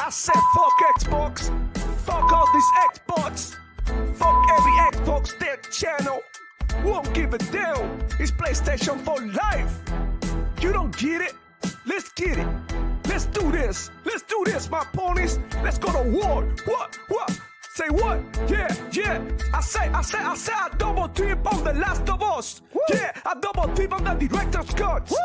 I said fuck Xbox, fuck all these Xbox, fuck every Xbox their channel. Won't give a damn. It's PlayStation for life. You don't get it? Let's get it. Let's do this. Let's do this, my ponies. Let's go to war. What? Say what? Yeah. I say I double tip on The Last of Us. Woo. Yeah, I double tip on the director's cut. Woo.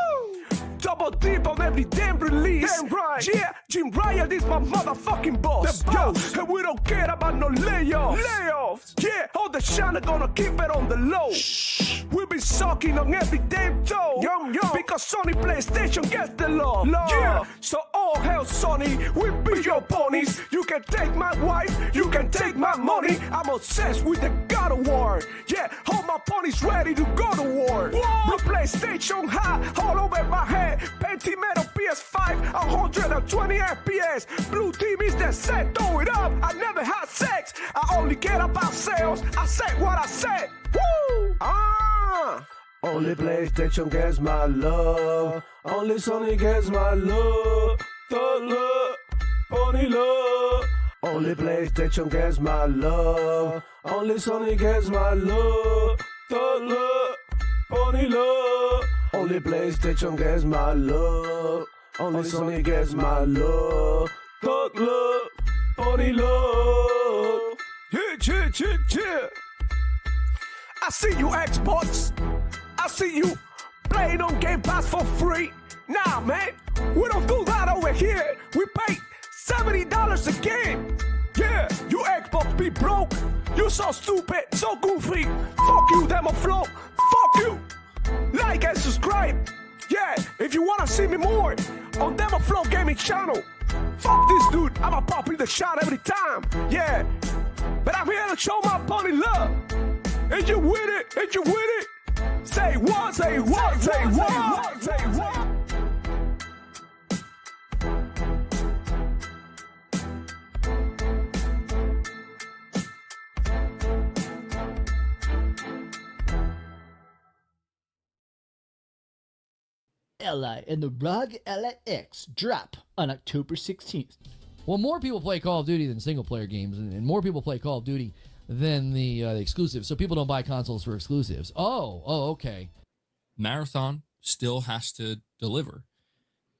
Double tip on every damn release. Damn right. Yeah, Jim Ryan is my motherfucking boss. The boss. Yo, and we don't care about no layoffs. Yeah, all the shine are gonna keep it on the low. Shh. We be sucking on every damn toe. Yo. Because Sony PlayStation gets the love. Yeah, so all hell Sony, we be your ponies. You can take my wife, you can take my money. I'm obsessed with the God of War. Yeah, all my ponies ready to go to war. Blue PlayStation high, all over my head. Pentimeter PS5, 120 FPS. Blue team is the set, throw it up. I never had sex, I only care about sales. I said what I said. Woo! Only PlayStation gets my love. Only Sony gets my love. Thug love, pony love. Only PlayStation gets my love. Only Sony gets my love. Thug love, pony love. Only PlayStation gets my love. Only Sony gets my love. Thug love, pony love. Yeah. I see you Xbox. I see you playing on Game Pass for free. Nah, man, we don't do that over here. We pay $70 a game. Yeah, you Xbox be broke. You so stupid, so goofy. Fuck you, Demo Flow. Fuck you. Like and subscribe. Yeah, if you wanna see me more on Demo Flow Gaming channel. Fuck this dude, I'ma pop in the shot every time. Yeah, but I'm here to show my pony love. And you with it, Say what, say what, say what, say what. Ally and the ROG Ally X drop on October 16th. Well, more people play Call of Duty than single-player games, and more people play Call of Duty than the exclusives, so people don't buy consoles for exclusives. Oh, okay. Marathon still has to deliver.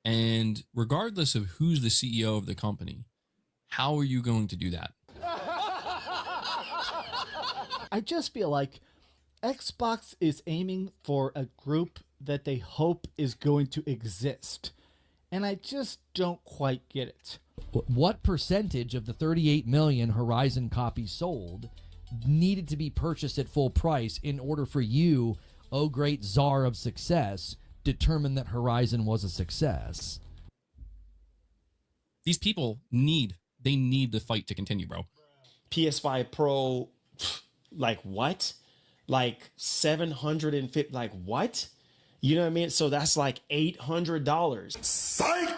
And regardless of who's the CEO of the company, how are you going to do that? I just feel like Xbox is aiming for a group that they hope is going to exist. And I just don't quite get it. What percentage of the 38 million Horizon copies sold needed to be purchased at full price in order for you, oh great czar of success, determine that Horizon was a success? These people need the fight to continue, bro. PS5 Pro, like what? Like 750, like what? You know what I mean? So that's like $800. Psych!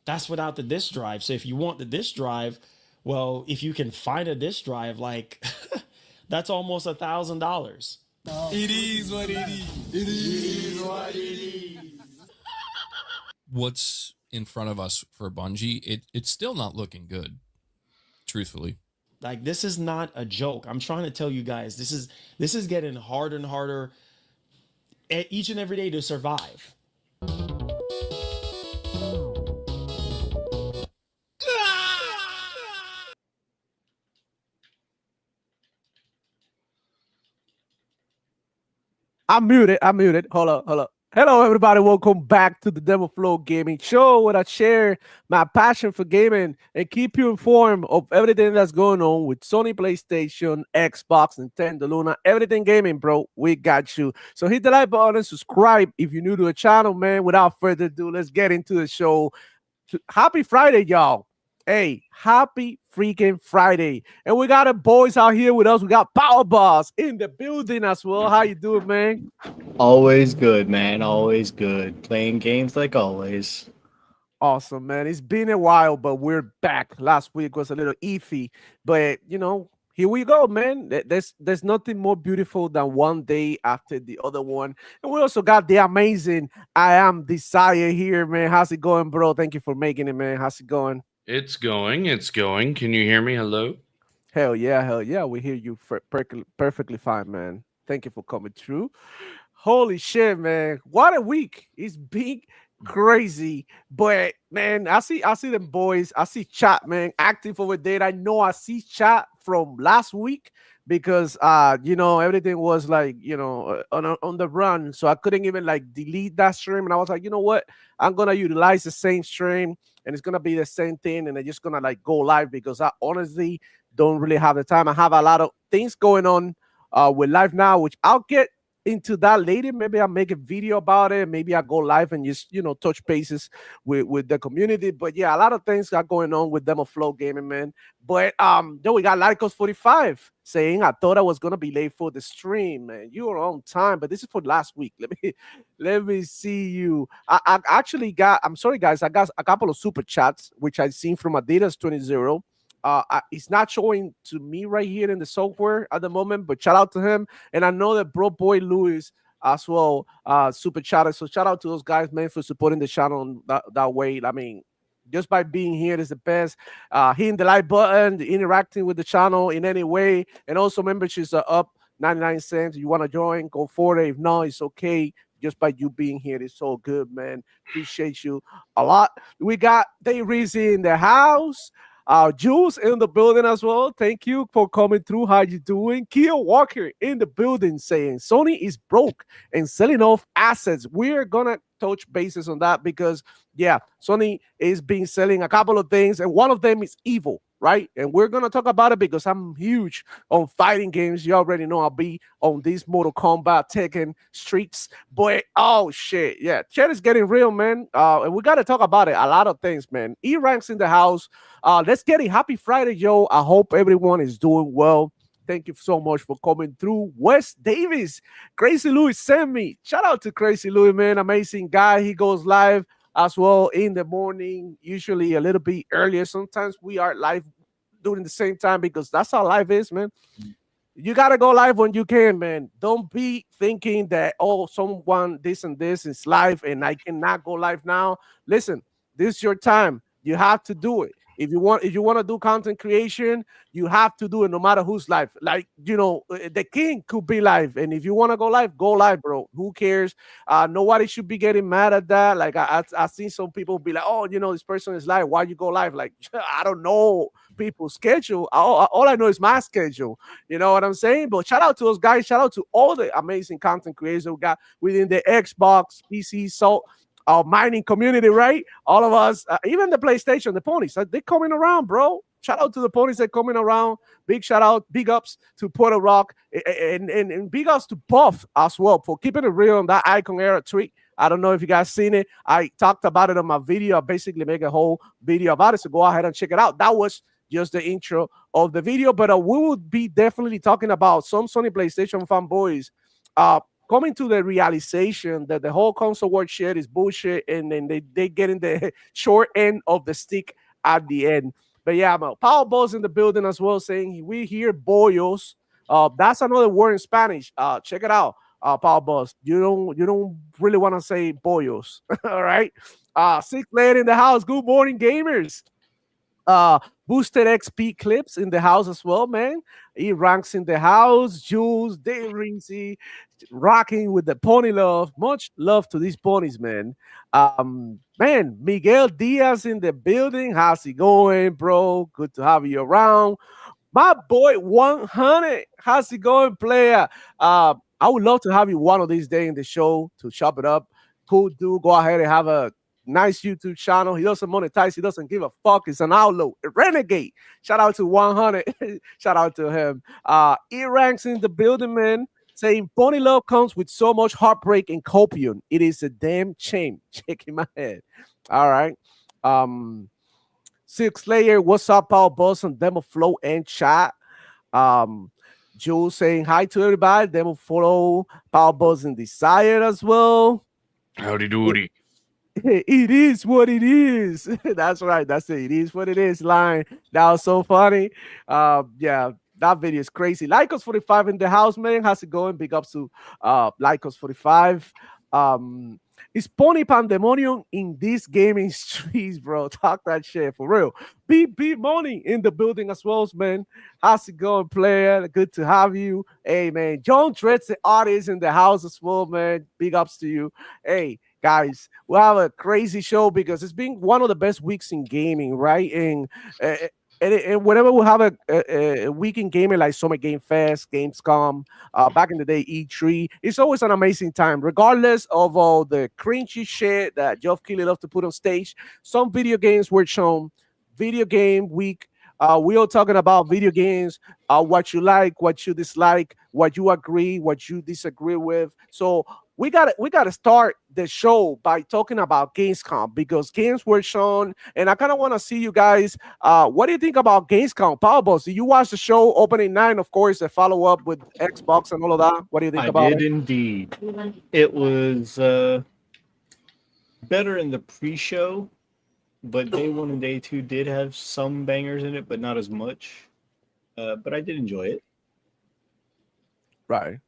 That's without the disk drive. So if you want the disk drive, well, if you can find a disk drive, like that's almost $1,000. It is what it is. It is what it is. What's in front of us for Bungie, it's still not looking good, truthfully. Like, this is not a joke. I'm trying to tell you guys, this is getting harder and harder each and every day to survive. I'm muted. Hold up. Hello, everybody. Welcome back to the Demo Flow Gaming Show, where I share my passion for gaming and keep you informed of everything that's going on with Sony PlayStation, Xbox, Nintendo, Luna, everything gaming, bro. We got you. So hit the like button and subscribe if you're new to the channel, man. Without further ado, let's get into the show. Happy Friday, y'all. Hey, happy freaking Friday. And we got the boys out here with us. We got Power Boss in the building as well. How you doing, man? Always good, man. Always good. Playing games like always. Awesome, man. It's been a while, but we're back. Last week was a little iffy, but you know, here we go, man. There's nothing more beautiful than one day after the other one. And we also got the amazing I Am Desire here, man. How's it going, bro? Thank you for making it, man. How's it going? It's going. It's going. Can you hear me? Hello? Hell yeah, hell yeah. We hear you perfectly fine, man. Thank you for coming through. Holy shit, man. What a week. It's been crazy. But man, I see them boys. I see chat, man, active over there. I know I see chat from last week because everything was like, on the run. So I couldn't even like delete that stream. And I was like, you know what? I'm gonna utilize the same stream and it's gonna be the same thing, and I'm just gonna like go live because I honestly don't really have the time. I have a lot of things going on with live now, which I'll get into that later. Maybe I'll make a video about it. Maybe I'll go live and just touch bases with the community. But yeah, a lot of things got going on with Demo Flow Gaming, man. But then we got Lycos 45 saying, I thought I was gonna be late for the stream, man. You were on time, but this is for last week. Let me see you. I actually got, I'm sorry guys, I got a couple of super chats which I seen from Adidas 20. It's not showing to me right here in the software at the moment, but shout out to him. And I know that Bro Boy Lewis as well, super chatter. So shout out to those guys, man, for supporting the channel that way. I mean, just by being here is the best. Hitting the like button, interacting with the channel in any way, and also memberships are up 99 cents. You want to join, go for it. If not, it's okay. Just by you being here, it's so good, man. Appreciate you a lot. We got Day Rizzy in the house. Jules in the building as well. Thank you for coming through. How you doing? Kia Walker in the building saying Sony is broke and selling off assets. We're gonna touch bases on that because Sony is being selling a couple of things, and one of them is Evil, right? And we're gonna talk about it because I'm huge on fighting games. You already know I'll be on these Mortal Kombat, Tekken streaks. But oh shit, yeah, chat is getting real, man. And we gotta talk about it. A lot of things, man. E ranks in the house. Let's get it. Happy Friday, yo. I hope everyone is doing well. Thank you so much for coming through. Wes Davis, Crazy Louis sent me. Shout out to Crazy Louis, man. Amazing guy. He goes live as well in the morning, usually a little bit earlier. Sometimes we are live doing the same time because that's how live is, man. You gotta go live when you can, man. Don't be thinking that someone this and this is live and I cannot go live now. Listen, this is your time. You have to do it. If you want to do content creation, you have to do it no matter who's live. Like, the king could be live. And if you want to go live, bro. Who cares? Nobody should be getting mad at that. Like, I've seen some people be like, oh, this person is live. Why you go live? Like, I don't know people's schedule. All I know is my schedule. You know what I'm saying? But shout out to those guys. Shout out to all the amazing content creators we got within the Xbox, PC, our mining community, right? All of us, even the PlayStation, the ponies, they're coming around, bro. Shout out to the ponies that are coming around. Big shout out, big ups to Puerto Rock, and big ups to Buff as well for keeping it real on that Icon Era tweet. I don't know if you guys seen it. I talked about it on my video. I basically make a whole video about it, so go ahead and check it out. That was just the intro of the video, but we will be definitely talking about some Sony PlayStation fanboys coming to the realization that the whole console war shit is bullshit, and then they getting the short end of the stick at the end. But yeah, Power Boss in the building as well saying we hear bollos. That's another word in Spanish. Check it out. Power Boss. You don't really want to say bollos. All right. Six lady in the house. Good morning, gamers. Boosted XP clips in the house as well, man. He ranks in the house. Jules, Dave Ringsy, rocking with the pony love. Much love to these ponies, man. Man, Miguel Diaz in the building. How's it going, bro? Good to have you around. My boy 100. How's it going, player? I would love to have you one of these days in the show to chop it up. Cool dude. Go ahead and have a nice YouTube channel. He doesn't monetize. He doesn't give a fuck. It's an outlaw, a renegade. Shout out to 100. Shout out to him. E ranks in the building, man. Saying pony love comes with so much heartbreak and copium. It is a damn shame. Shaking my head. All right. Six Layer. What's up, Power Boss on Demo Flow and chat. Jules saying hi to everybody. Demo Flow, Power Boss and Desire as well. Howdy doody. It is what it is. That's right. That's it. It is what it is line. That was so funny. Yeah, that video is crazy. Lycos 45 in the house, man. How's it going? Big ups to Lycos 45. It's pony pandemonium in these gaming streets, bro. Talk that shit for real. Be money in the building as well, man. How's it going, player? Good to have you. Hey, man. John Dretz, the artist in the house as well, man. Big ups to you. Hey, guys, we have a crazy show because it's been one of the best weeks in gaming, right? Uh, and whenever we have a week in gaming like Summer Game Fest, Gamescom, back in the day, E3, it's always an amazing time, regardless of all the cringy shit that Geoff Keighley loved to put on stage. Some video games were shown. Video game week. We are talking about video games, what you like, what you dislike, what you agree, what you disagree with. So we gotta start the show by talking about Gamescom because games were shown, and I kind of want to see you guys. What do you think about Gamescom? Powerballs, did you watch the show opening night? Of course, a follow up with Xbox and all of that. What do you think about I did it? indeed. It was better in the pre-show, but day one and day two did have some bangers in it, but not as much. But I did enjoy it. Right.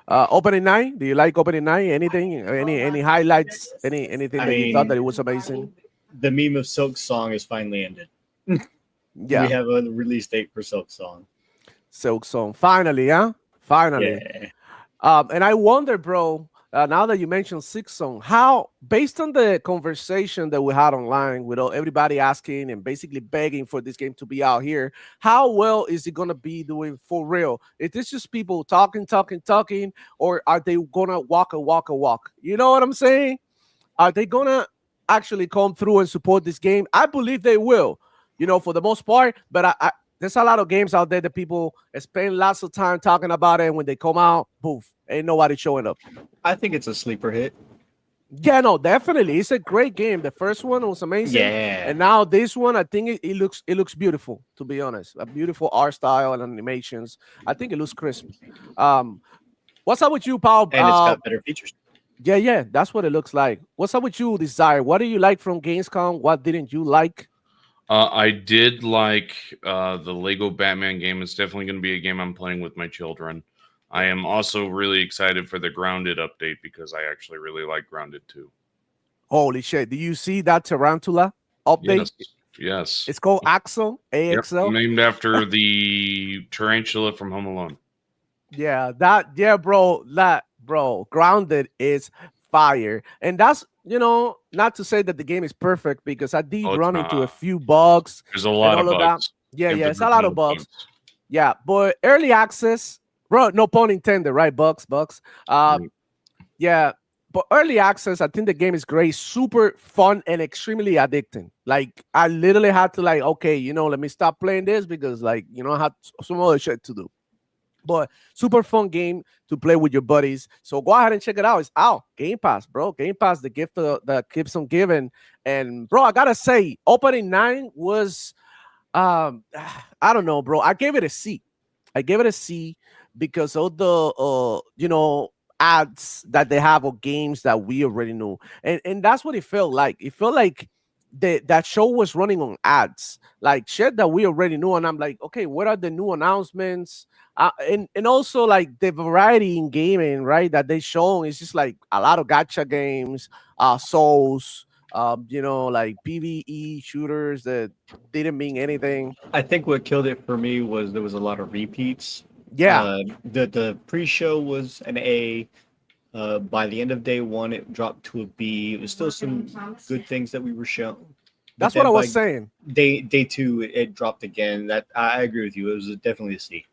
Opening night. Do you like opening night? Anything? Any highlights? Anything I that you thought that it mean, was amazing? the meme of Silk Song is finally ended. Yeah. We have a release date for Silk Song. Silk Song. Finally, huh? Finally. Yeah. And I wonder, bro, now that you mentioned Silk Song, how, based on the conversation that we had online with everybody asking and basically begging for this game to be out here, how well is it going to be doing for real? Is this just people talking, or are they going to walk a walk? You know what I'm saying? Are they going to actually come through and support this game? I believe they will, for the most part, but there's a lot of games out there that people spend lots of time talking about it, and when they come out, poof, ain't nobody showing up. I think it's a sleeper hit. Yeah, no, definitely. It's a great game. The first one was amazing. Yeah. And now this one, I think it looks beautiful, to be honest. A beautiful art style and animations. I think it looks crisp. What's up with you, Paul? And it's got better features. Yeah, that's what it looks like. What's up with you, Desire? What do you like from Gamescom? What didn't you like? I did like the Lego Batman game. It's definitely going to be a game I'm playing with my children. I am also really excited for the Grounded update because I actually really like Grounded too. Holy shit. Do you see that Tarantula update? Yes. It's called Axel, AXL. Yep, named after the tarantula from Home Alone. Yeah, bro, Grounded is fire. And that's, not to say that the game is perfect because I did run into a few bugs. There's a lot of bugs. Yeah, it's a lot of bugs. Yeah, but early access, bro, no pun intended, right? Bugs. Yeah, but early access, I think the game is great, super fun and extremely addicting. Like I literally had to okay, let me stop playing this because I had some other shit to do. But super fun game to play with your buddies. So go ahead and check it out. It's out. Game Pass, bro. Game Pass, the gift that keeps on giving. And bro, I gotta say, opening 9 was I don't know, bro. I gave it a C. Because of the ads that they have of games that we already know. And that's what it felt like. It felt like that show was running on ads, like shit that we already knew. And I'm like, okay, what are the new announcements? And also like the variety in gaming, right? That they shown is just like a lot of gacha games, Souls, like PvE shooters that didn't mean anything. I think what killed it for me was there was a lot of repeats. Yeah. The pre-show was an A. By the end of day one, it dropped to a B. It was still some good things that we were shown. That's what I was saying. Day two, it dropped again. That I agree with you. It was definitely a C.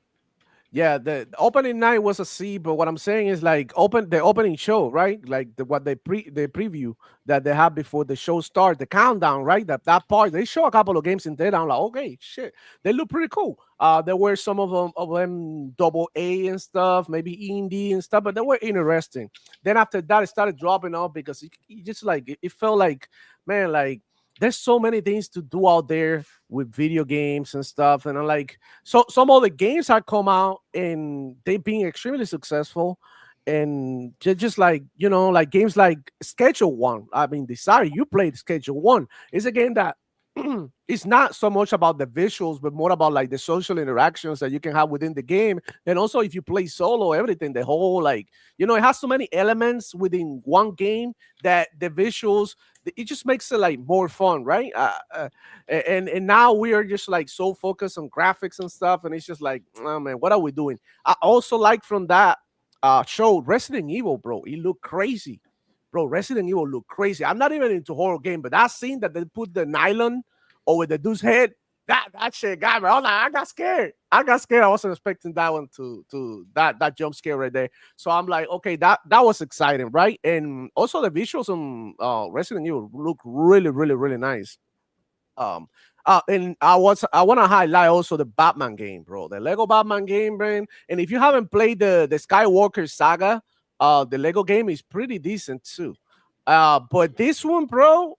Yeah, the opening night was a C, but what I'm saying is like the opening show, right? Like the preview that they have before the show starts, the countdown, right? That part they show a couple of games in there. I'm like, okay, shit, they look pretty cool. There were some of them double A and stuff, maybe indie and stuff, but they were interesting. Then after that, it started dropping off because it just like it felt like, man, like there's so many things to do out there with video games and stuff. And I'm like, so some of the games have come out and they've been extremely successful. And just like, like games like Schedule One. I mean, Desire, you played Schedule One. It's a game that it's not so much about the visuals, but more about like the social interactions that you can have within the game. And also, if you play solo, everything, the whole like, you know, it has so many elements within one game that the visuals, it just makes it like more fun, right? And now we are just like so focused on graphics and stuff, and it's just like, oh man, what are we doing? I also like from that show Resident Evil, bro. It looked crazy. Bro, Resident Evil look crazy. I'm not even into horror game, but that scene that they put the nylon over the dude's head, that shit got me. I was like, I got scared. I wasn't expecting that one to that jump scare right there. So I'm like, okay, that was exciting, right? And also the visuals on Resident Evil look really, really, really nice. And I want to highlight also the Batman game, bro. The Lego Batman game, man. And if you haven't played the Skywalker saga, the Lego game is pretty decent too. But this one, bro,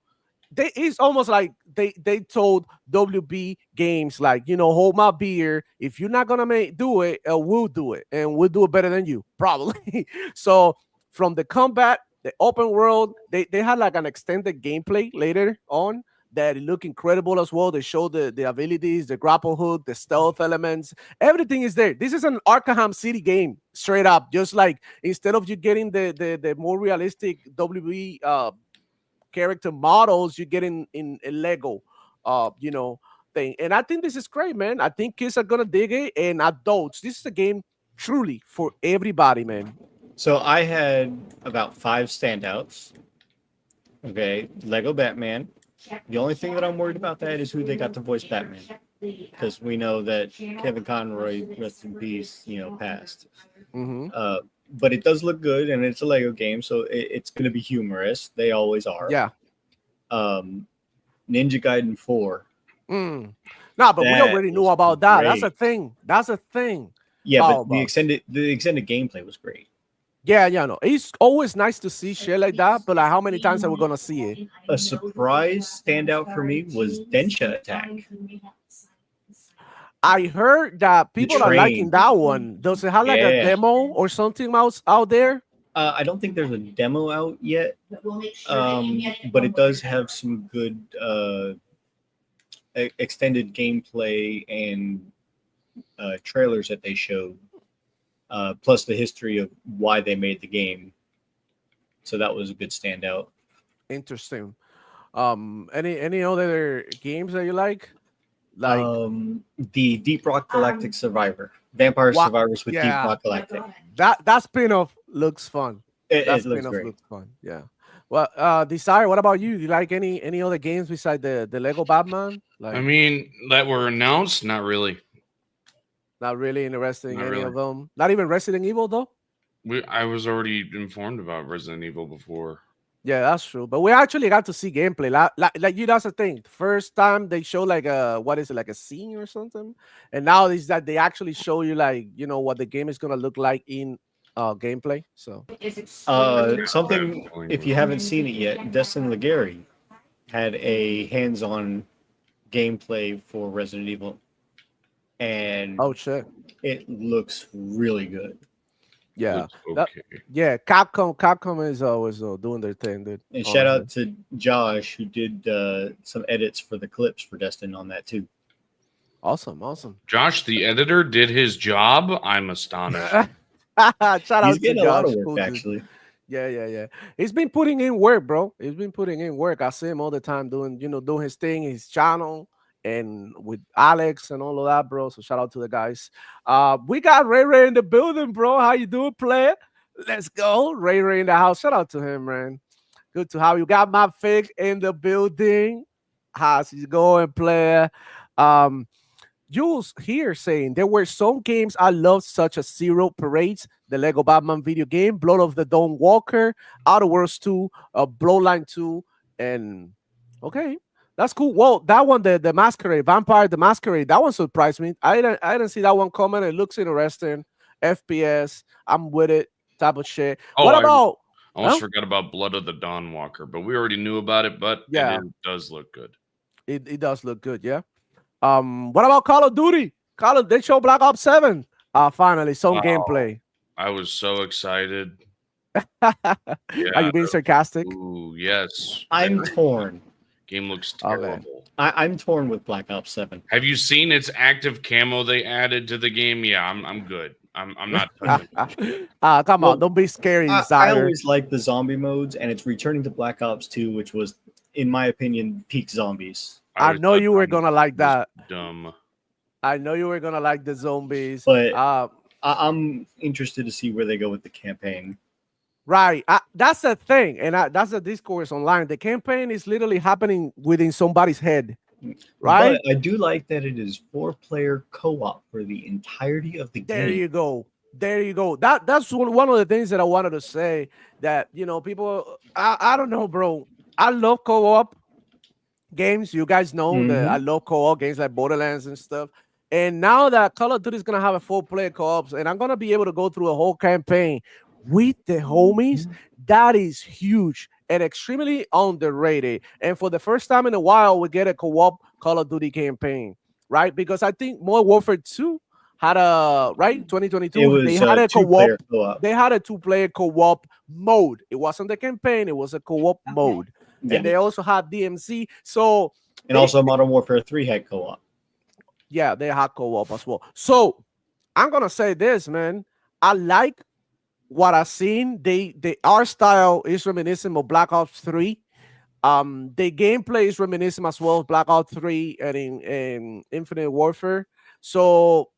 it's almost like they told WB Games, like, you know, hold my beer. If you're not gonna do it, we'll do it, and we'll do it better than you, probably. So from the combat, the open world, they had like an extended gameplay later on that it looked incredible as well. They showed the abilities, the grapple hook, the stealth elements. Everything is there. This is an Arkham City game, straight up. Just like instead of you getting the more realistic WB character models, you get in a Lego, you know, thing. And I think this is great, man. I think kids are gonna dig it, and adults. This is a game truly for everybody, man. So I had about 5 standouts. Okay, Lego Batman. The only thing that I'm worried about that is who they got to voice Batman, because we know that Kevin Conroy, rest in peace, you know, passed. But it does look good, and it's a Lego game, so it's going to be humorous. They always are. Yeah. Ninja Gaiden 4. Nah, but we already knew about that. Great. That's a thing. Yeah, but the extended gameplay was great. Yeah, no. It's always nice to see shit like that, but like, how many times are we gonna see it? A surprise standout for me was Densha Attack. I heard that people are liking that one. Does it have like a demo or something else out there? I don't think there's a demo out yet, but it does have some good extended gameplay and trailers that they showed. Plus the history of why they made the game. So that was a good standout. Interesting. Any other games that you like? Like the Deep Rock Galactic Survivor. Vampire Survivors with Deep Rock Galactic. That spin-off looks fun. It looks great. Looks fun. Yeah. Well, Desire, what about you? Do you like any other games besides the Lego Batman? Like, I mean, that were announced, not really. Not really interested in any of them. Not even Resident Evil, though? I was already informed about Resident Evil before. Yeah, that's true. But we actually got to see gameplay. Like you, that's the thing. First time they show like what is it, like a scene or something? And now is that they actually show you like, you know, what the game is going to look like in gameplay. So something, if you haven't seen it yet, Destin Legary had a hands-on gameplay for Resident Evil. And oh shit, it looks really good. Yeah, Capcom is always doing their thing, dude. And shout out to Josh, who did some edits for the clips for Destin on that too. Awesome. Josh, the editor, did his job. I'm astonished. Shout out to Josh. A lot of work, actually. Yeah. He's been putting in work, bro. He's been putting in work. I see him all the time doing his thing, his channel. And with Alex and all of that, bro. So shout out to the guys. We got Ray in the building, bro. How you doing, player? Let's go. Ray in the house. Shout out to him, man. Good to have you. Got my fig in the building. How's it going, player? Jules here saying there were some games I loved, such as Zero Parades, the Lego Batman video game, Blood of the Dawn Walker, Outer Worlds 2, Bloodline 2, and okay. That's cool. Well, that one, the Masquerade, Vampire the Masquerade, that one surprised me. I didn't see that one coming. It looks interesting. FPS, I'm with it, type of shit. Oh, what about? I almost forgot about Blood of the Dawn Walker, but we already knew about it. But it does look good. It does look good, yeah. What about Call of Duty? They show Black Ops 7. Finally, some gameplay. I was so excited. Are you being sarcastic? Ooh, yes. I'm torn. Game looks terrible. I'm torn with Black Ops 7. Have you seen its active camo they added to the game? Yeah, I'm good. I'm not touching it. Come Well, on, don't be scary, I Zyre. always like the zombie modes, and it's returning to Black Ops 2, which was, in my opinion, peak zombies. I always know thought you were zombies gonna like was that. Dumb. I know you were gonna like the zombies. But I'm interested to see where they go with the campaign. Right. That's the thing, and that's the discourse online. The campaign is literally happening within somebody's head, right? But I do like that it is 4-player co-op for the entirety of the There game. you go. There you go. That's one of the things that I wanted to say. That people, I don't know, bro. I love co-op games. You guys know that I love co-op games like Borderlands and stuff. And now that Call of Duty is gonna have a 4-player co-ops, and I'm gonna be able to go through a whole campaign with the homies, that is huge and extremely underrated. And for the first time in a while, we get a co-op Call of Duty campaign, right? Because I think Modern Warfare 2 had a right 2022. It was they had a co-op. 2-player co-op. They had a 2-player co-op mode. It wasn't the campaign; it was a co-op mode. Yeah. And they also had DMC. So And also Modern Warfare 3 had co-op. yeah, they had co-op as well. So I'm gonna say this, man. I like what I've seen. The art style is reminiscent of Black Ops 3. The gameplay is reminiscent as well of Black Ops 3 and in Infinite Warfare. So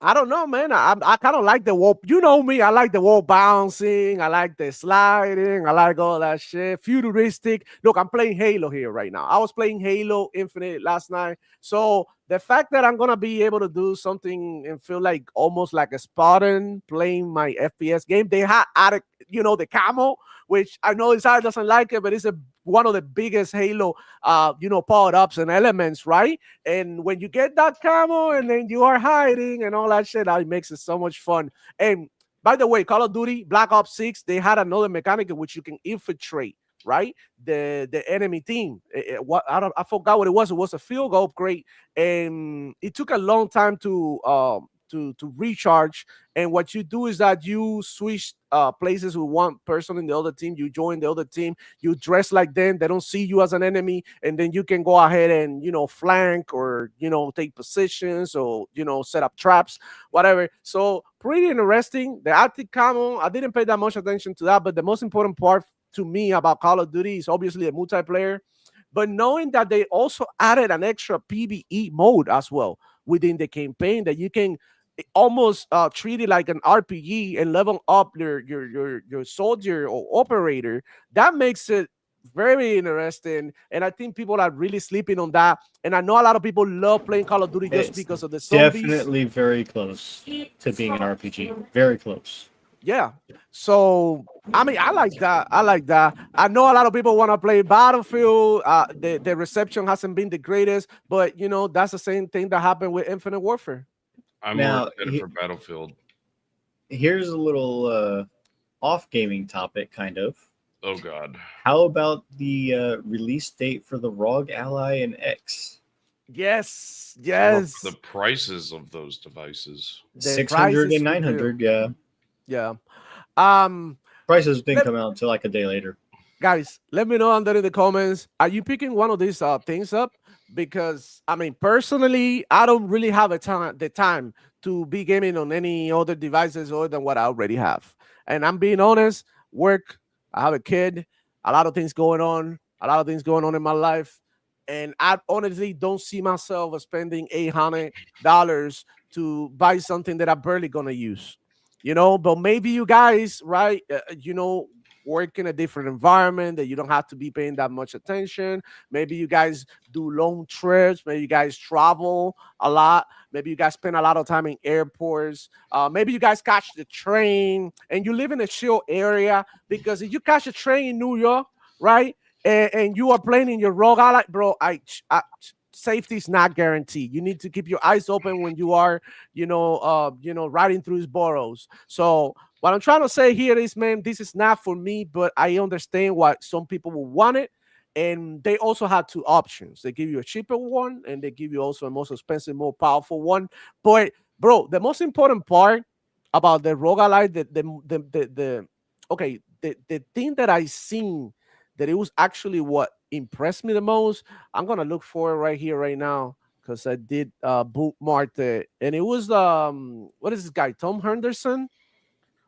I don't know, man. I kind of like the wall. You know me. I like the wall bouncing. I like the sliding. I like all that shit. Futuristic. Look, I'm playing Halo here right now. I was playing Halo Infinite last night. So the fact that I'm gonna be able to do something and feel like almost like a Spartan playing my FPS game. They had added, the camo, which I know Isaiah doesn't like it, but it's one of the biggest Halo, powered ups and elements, right? And when you get that camo and then you are hiding and all that shit, that makes it so much fun. And by the way, Call of Duty Black Ops 6, they had another mechanic in which you can infiltrate, right? The enemy team. I forgot what it was. It was a field goal upgrade, and it took a long time to recharge. And what you do is that you switch places with one person in the other team. You join the other team. You dress like them. They don't see you as an enemy, and then you can go ahead and flank or take positions or set up traps, whatever. So pretty interesting. The active camo, I didn't pay that much attention to that, but the most important part to me about Call of Duty is obviously the multiplayer. But knowing that they also added an extra PvE mode as well within the campaign, that you can almost treat it like an RPG and level up your soldier or operator, that makes it very interesting. And I think people are really sleeping on that. And I know a lot of people love playing Call of Duty just because of the zombies. Definitely very close to being an RPG. Very close. Yeah. So I mean, I like that. I know a lot of people want to play Battlefield. The reception hasn't been the greatest, but that's the same thing that happened with Infinite Warfare. I'm more excited for Battlefield. Here's a little off gaming topic, kind of. Oh God! How about the release date for the ROG Ally and X? Yes. The prices of those devices. 600 and 900. Yeah. Prices didn't come out until like a day later. Guys, let me know under in the comments. Are you picking one of these things up? Because I mean, personally, I don't really have the time to be gaming on any other devices other than what I already have. And I'm being honest, work, I have a kid, a lot of things going on in my life. And I honestly don't see myself spending $800 to buy something that I'm barely gonna use. But maybe you guys, right? Work in a different environment that you don't have to be paying that much attention. Maybe you guys do long trips. Maybe you guys travel a lot. Maybe you guys spend a lot of time in airports. Maybe you guys catch the train and you live in a chill area, because if you catch a train in New York, right, and you are playing in your ROG Ally, bro, safety is not guaranteed. You need to keep your eyes open when you are, riding through these boroughs. So what I'm trying to say here is, man, this is not for me, but I understand why some people will want it. And they also have two options. They give you a cheaper one, and they give you also a most expensive, more powerful one. But bro, the most important part about the ROG Ally, the thing that I seen that it was actually what impressed me the most. I'm gonna look for it right here, right now, because I did bookmark it, and it was what is this guy, Tom Henderson?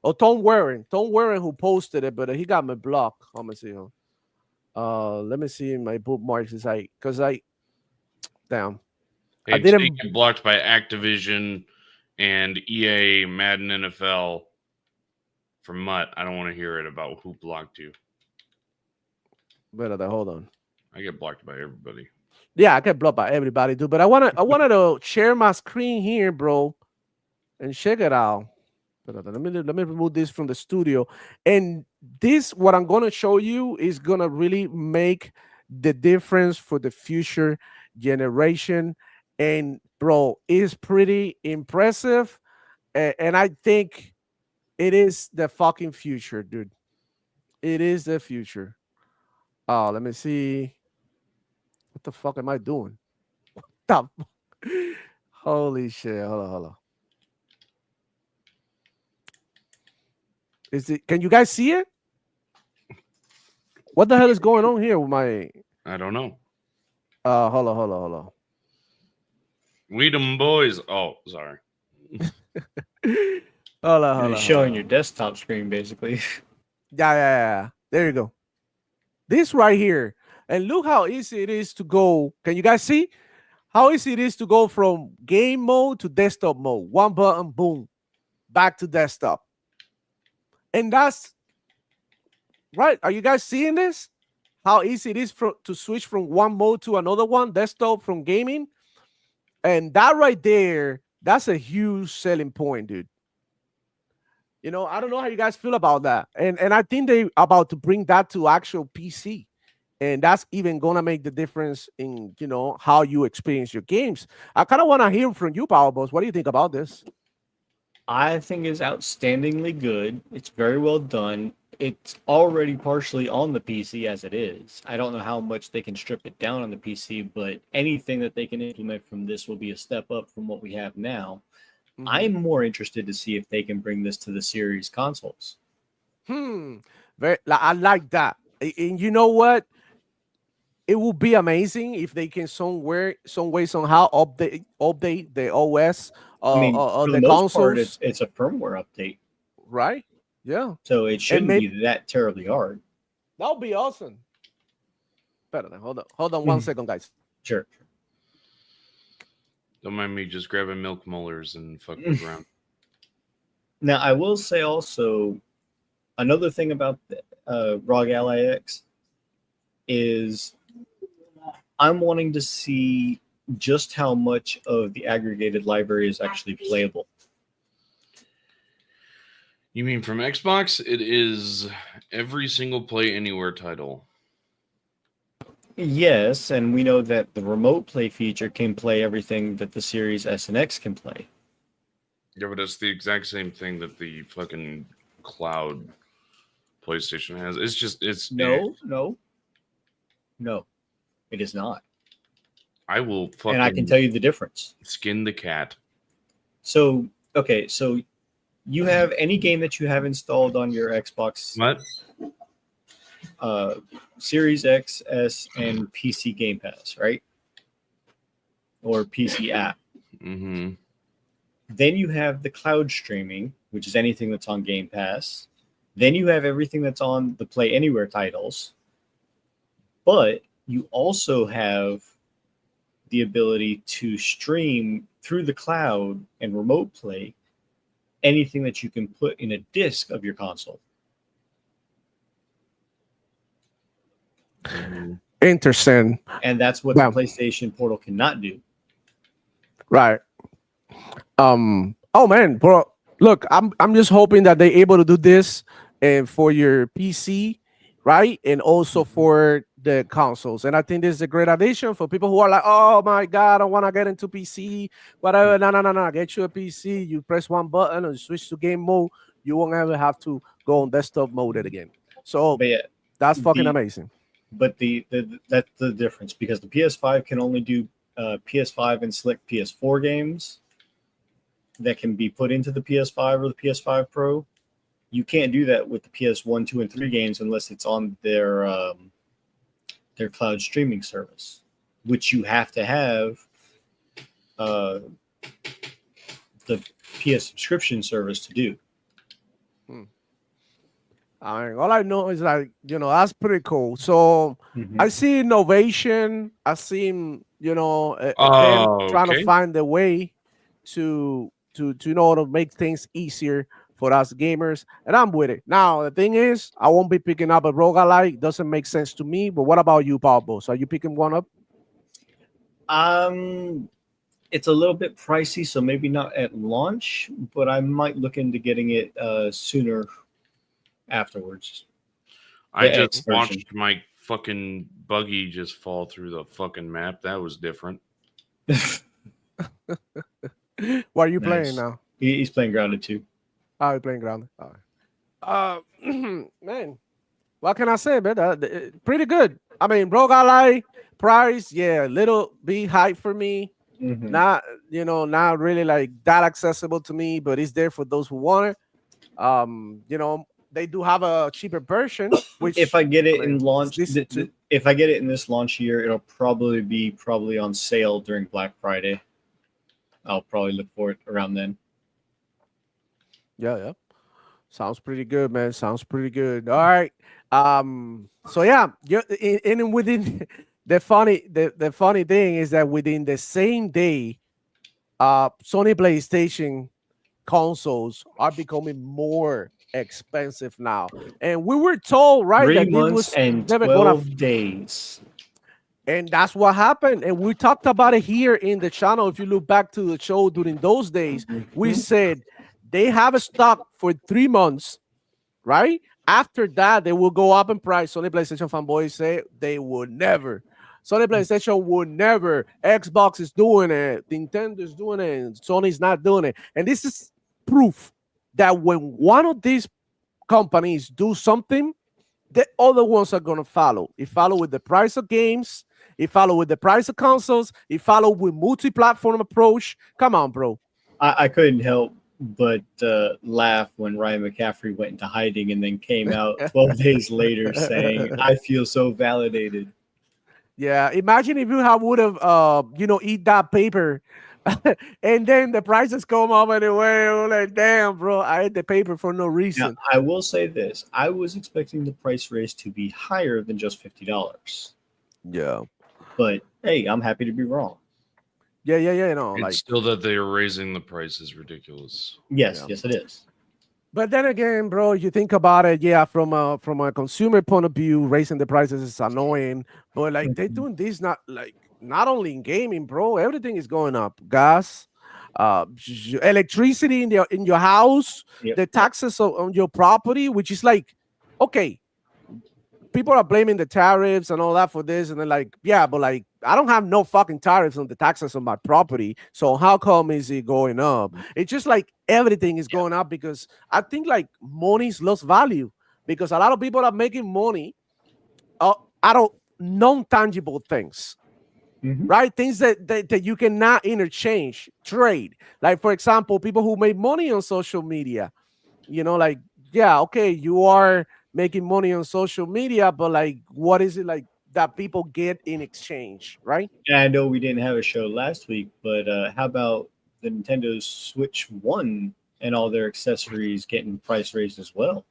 Oh, Tom Warren who posted it, but he got me blocked. Let me see. Let me see in my bookmarks. Is damn. Hey, I didn't. get blocked by Activision and EA, Madden NFL from Mutt. I don't want to hear it about who blocked you. Better, hold on. I get blocked by everybody. Yeah, I get blocked by everybody, dude. But I wanted to share my screen here, bro, and check it out. Let me remove this from the studio. And this, what I'm gonna show you, is gonna really make the difference for the future generation. And bro, it's pretty impressive. And I think it is the fucking future, dude. It is the future. Oh, let me see. What the fuck am I doing? What the holy shit. Hold on. Is it? Can you guys see it? What the hell is going on here with my? I don't know. Hold on. We them boys. Oh, sorry. Hold on. Showing your desktop screen, basically. Yeah. There you go. This right here, and look how easy it is to go. Can you guys see how easy it is to go from game mode to desktop mode? One button, boom, back to desktop. And that's right. Are you guys seeing this? How easy it is to switch from one mode to another one, desktop from gaming. And that right there, that's a huge selling point, dude. You know, I don't know how you guys feel about that. And I think they about to bring that to actual PC. And that's even gonna make the difference in, you know, how you experience your games. I kind of want to hear from you, Power Boss. What do you think about this? I think it's outstandingly good. It's very well done. It's already partially on the PC as it is. I don't know how much they can strip it down on the PC, but anything that they can implement from this will be a step up from what we have now. Mm-hmm. I'm more interested to see if they can bring this to the series consoles. I like that. And you know what? It will be amazing if they can some way, somehow update the OS for the the most part, consoles. it's a firmware update, right? Yeah. So it shouldn't be that terribly hard. That would be awesome. Better than hold on 1 second, guys. Sure. Don't mind me just grabbing milk molars and fucking around. Now, I will say also, another thing about the ROG Ally X is I'm wanting to see just how much of the aggregated library is actually playable. You mean from Xbox? It is every single Play Anywhere title. Yes, and we know that the remote play feature can play everything that the Series S and X can play. Yeah, but it's the exact same thing that the fucking cloud PlayStation has. It's No, it is not. I will fucking And I can tell you the difference. Skin the cat. So you have any game that you have installed on your Xbox What? Series X, S, and PC Game Pass, right? Or PC app. Mm-hmm. Then you have the cloud streaming, which is anything that's on Game Pass. Then you have everything that's on the Play Anywhere titles. But you also have the ability to stream through the cloud and remote play anything that you can put in a disc of your console. Interesting. And that's what the PlayStation Portal cannot do. Right. Oh man, bro. Look, I'm just hoping that they're able to do this and for your PC, right? And also for the consoles. And I think this is a great addition for people who are like, oh my God, I want to get into PC. Whatever. No. Get you a PC. You press one button and switch to game mode. You won't ever have to go on desktop mode it again. So that's fucking amazing. But that's the difference, because the PS5 can only do PS5 and select PS4 games that can be put into the PS5 or the PS5 Pro. You can't do that with the PS1, 2, and 3 games unless it's on their their cloud streaming service, which you have to have the PS subscription service to do. I mean, all I know is like, that's pretty cool. So I see innovation. I see, them trying to Okay. find a way to to make things easier for us gamers, and I'm with it. Now the thing is, I won't be picking up a ROG Ally. It doesn't make sense to me. But what about you, Pablo? So are you picking one up? It's a little bit pricey, so maybe not at launch, but I might look into getting it sooner afterwards. I The X just version. watched my fucking buggy just fall through the fucking map. That was different. What are you Nice. playing now? He's playing Grounded 2. Oh, you're playing Grounded. All right. Man, what can I say, man? Pretty good. I mean, ROG Ally price, yeah, little bit high for me. Not, not really like that accessible to me, but it's there for those who want it. They do have a cheaper version. Which, if I get it I mean, in launch, it's decent too. if I get it in this launch year, it'll probably be on sale during Black Friday. I'll probably look for it around then. Yeah. Sounds pretty good, man. Sounds pretty good. All right. So yeah, and within the funny thing is that within the same day, Sony PlayStation consoles are becoming more expensive now. And we were told, right, 3 that it months was and never 12 days. And that's what happened. And we talked about it here in the channel. If you look back to the show during those days, we said they have a stock for 3 months, right? After that, they will go up in price. Sony PlayStation fanboys say they would never. Sony PlayStation would never. Xbox is doing it. Nintendo is doing it. And Sony's not doing it. And this is proof that when one of these companies do something, the other ones are going to follow. It follow with the price of games. It follow with the price of consoles. It follow with multi-platform approach. Come on, bro. I couldn't help but laugh when Ryan McCaffrey went into hiding and then came out 12 days later saying, I feel so validated. Yeah, imagine if you would have, eat that paper and then the prices come up anyway. We're like, damn, bro, I ate the paper for no reason. Now, I will say this. I was expecting the price raise to be higher than just $50. Yeah. But, hey, I'm happy to be wrong. Yeah. It's still that they are raising the price is ridiculous. Yes, it is. But then again, bro, you think about it, yeah, from a consumer point of view, raising the prices is annoying. But like they're doing this not only in gaming, bro. Everything is going up. Gas, electricity in your house, the taxes on your property, which is like, okay, people are blaming the tariffs and all that for this, and they're like, yeah, but like I don't have no fucking tariffs on the taxes on my property, so how come is it going up? It's just like everything is going up because I think like money's lost value because a lot of people are making money out of non-tangible things. Right? Things that you cannot interchange, trade. Like, for example, people who make money on social media, like, yeah, okay, you are making money on social media, but like, what is it like that people get in exchange, right? And I know we didn't have a show last week, but how about the Nintendo Switch 1 and all their accessories getting price raised as well?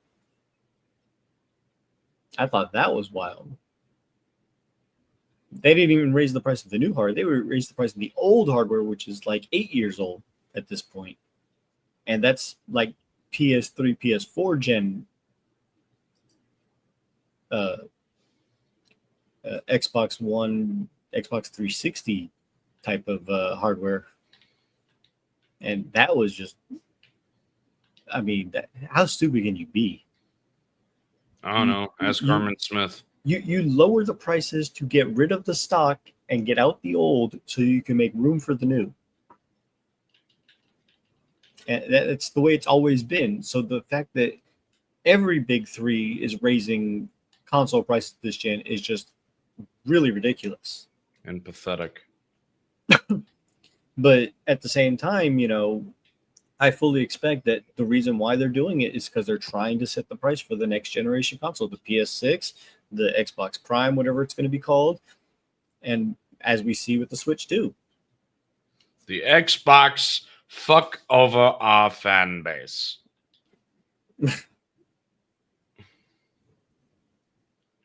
I thought that was wild. They didn't even raise the price of the new hardware. They raised the price of the old hardware, which is like 8 years old at this point. And that's like PS3, PS4 gen Xbox One, Xbox 360 type of hardware. And that was just, I mean, how stupid can you be? I don't know. Ask Carmen Smith. You lower the prices to get rid of the stock and get out the old so you can make room for the new. And that's the way it's always been. So the fact that every big three is raising console prices this gen is just really ridiculous. And pathetic. But at the same time, I fully expect that the reason why they're doing it is because they're trying to set the price for the next generation console, the PS6, the Xbox Prime, whatever it's going to be called, and as we see with the Switch too. The Xbox fuck over our fan base.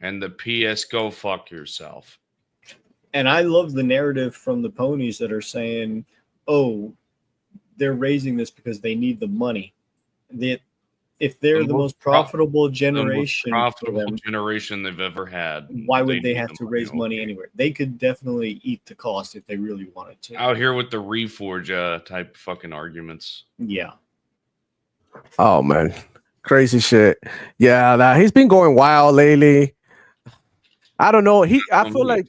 And the PS go fuck yourself. And I love the narrative from the ponies that are saying, oh, they're raising this because they need the money. If they're the most profitable generation, generation they've ever had, why would they have to raise money anywhere? They could definitely eat the cost if they really wanted to. Out here with the Reforge type fucking arguments. Yeah. Oh man, crazy shit. Yeah, he's been going wild lately. I don't know. I feel like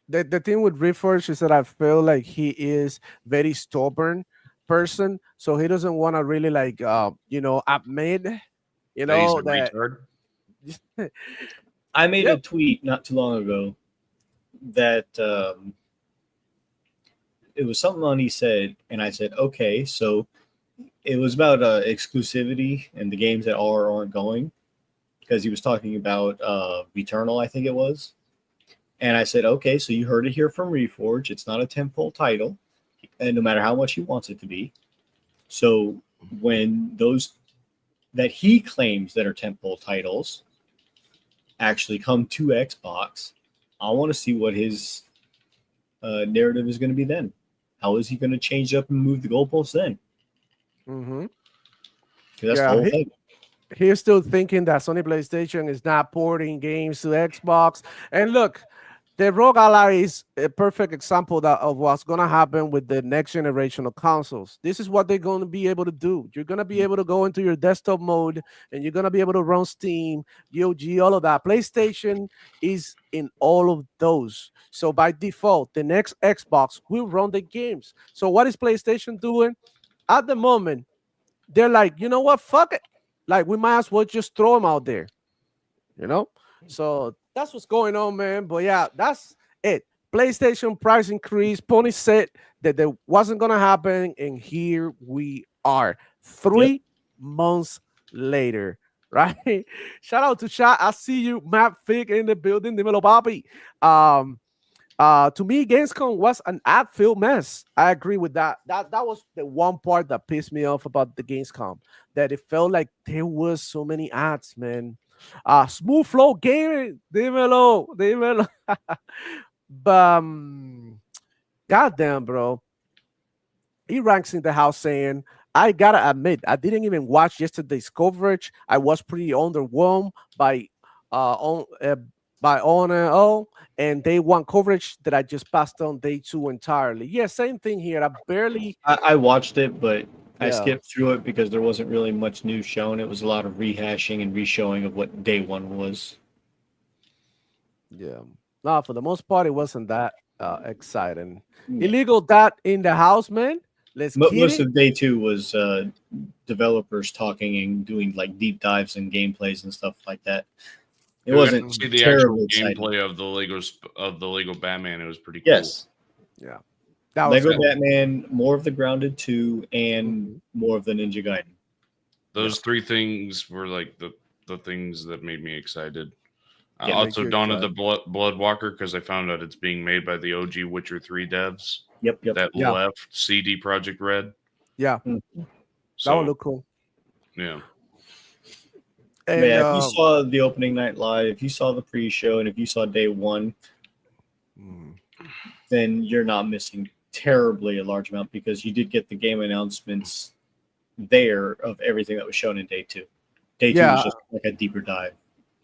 the thing with Reforge is that I feel like he is very stubborn person, so he doesn't want to really like admit that I made a tweet not too long ago that it was something on he said, and I said, okay, so it was about exclusivity and the games that are or aren't going, because he was talking about Returnal, I think it was. And I said, okay, so you heard it here from Reforge. It's not a tentpole title, and no matter how much he wants it to be. So when those that he claims that are tentpole titles actually come to Xbox, I want to see what his narrative is going to be then. How is he going to change up and move the goalposts then? Mm-hmm. That's the whole thing. He's still thinking that Sony PlayStation is not porting games to Xbox. And look, the ROG Ally is a perfect example of what's going to happen with the next generation of consoles. This is what they're going to be able to do. You're going to be able to go into your desktop mode, and you're going to be able to run Steam, GOG, all of that. PlayStation is in all of those. So by default, the next Xbox will run the games. So what is PlayStation doing? At the moment, they're like, you know what? Fuck it. Like, we might as well just throw them out there. So that's what's going on, man. But yeah, that's it. PlayStation price increase. Pony said that there wasn't gonna happen, and here we are, 3 months later, right? Shout out to chat. I see you, Matt Fig, in the building. Dímelo, papi. To me, Gamescom was an ad-filled mess. I agree with that. That was the one part that pissed me off about the Gamescom. That it felt like there was so many ads, man. Smooth flow gaming, dímelo. But goddamn, bro. He ranks in the house saying, I gotta admit, I didn't even watch yesterday's coverage. I was pretty underwhelmed by on and day one coverage that I just passed on day 2 entirely. Yeah, same thing here. I watched it, but I skipped through it because there wasn't really much news shown. It was a lot of rehashing and reshowing of what day one was. Yeah. No, for the most part, it wasn't that exciting. Illegal dot in the house, man. Most of day 2 was developers talking and doing like deep dives and gameplays and stuff like that. It wasn't see the actual gameplay of the Lego Batman. It was pretty cool. Yes. Yeah. Lego Batman, more of the Grounded 2, and more of the Ninja Gaiden. Those 3 things were like the things that made me excited. Also, Dawn of the Bloodwalker, because I found out it's being made by the OG Witcher 3 devs. Yep. That left CD Projekt Red. Yeah. So, that would look cool. Yeah. And, if you saw the opening night live, if you saw the pre-show, and if you saw day 1, then you're not missing terribly a large amount, because you did get the game announcements there of everything that was shown in day 2. Day 2 was just like a deeper dive.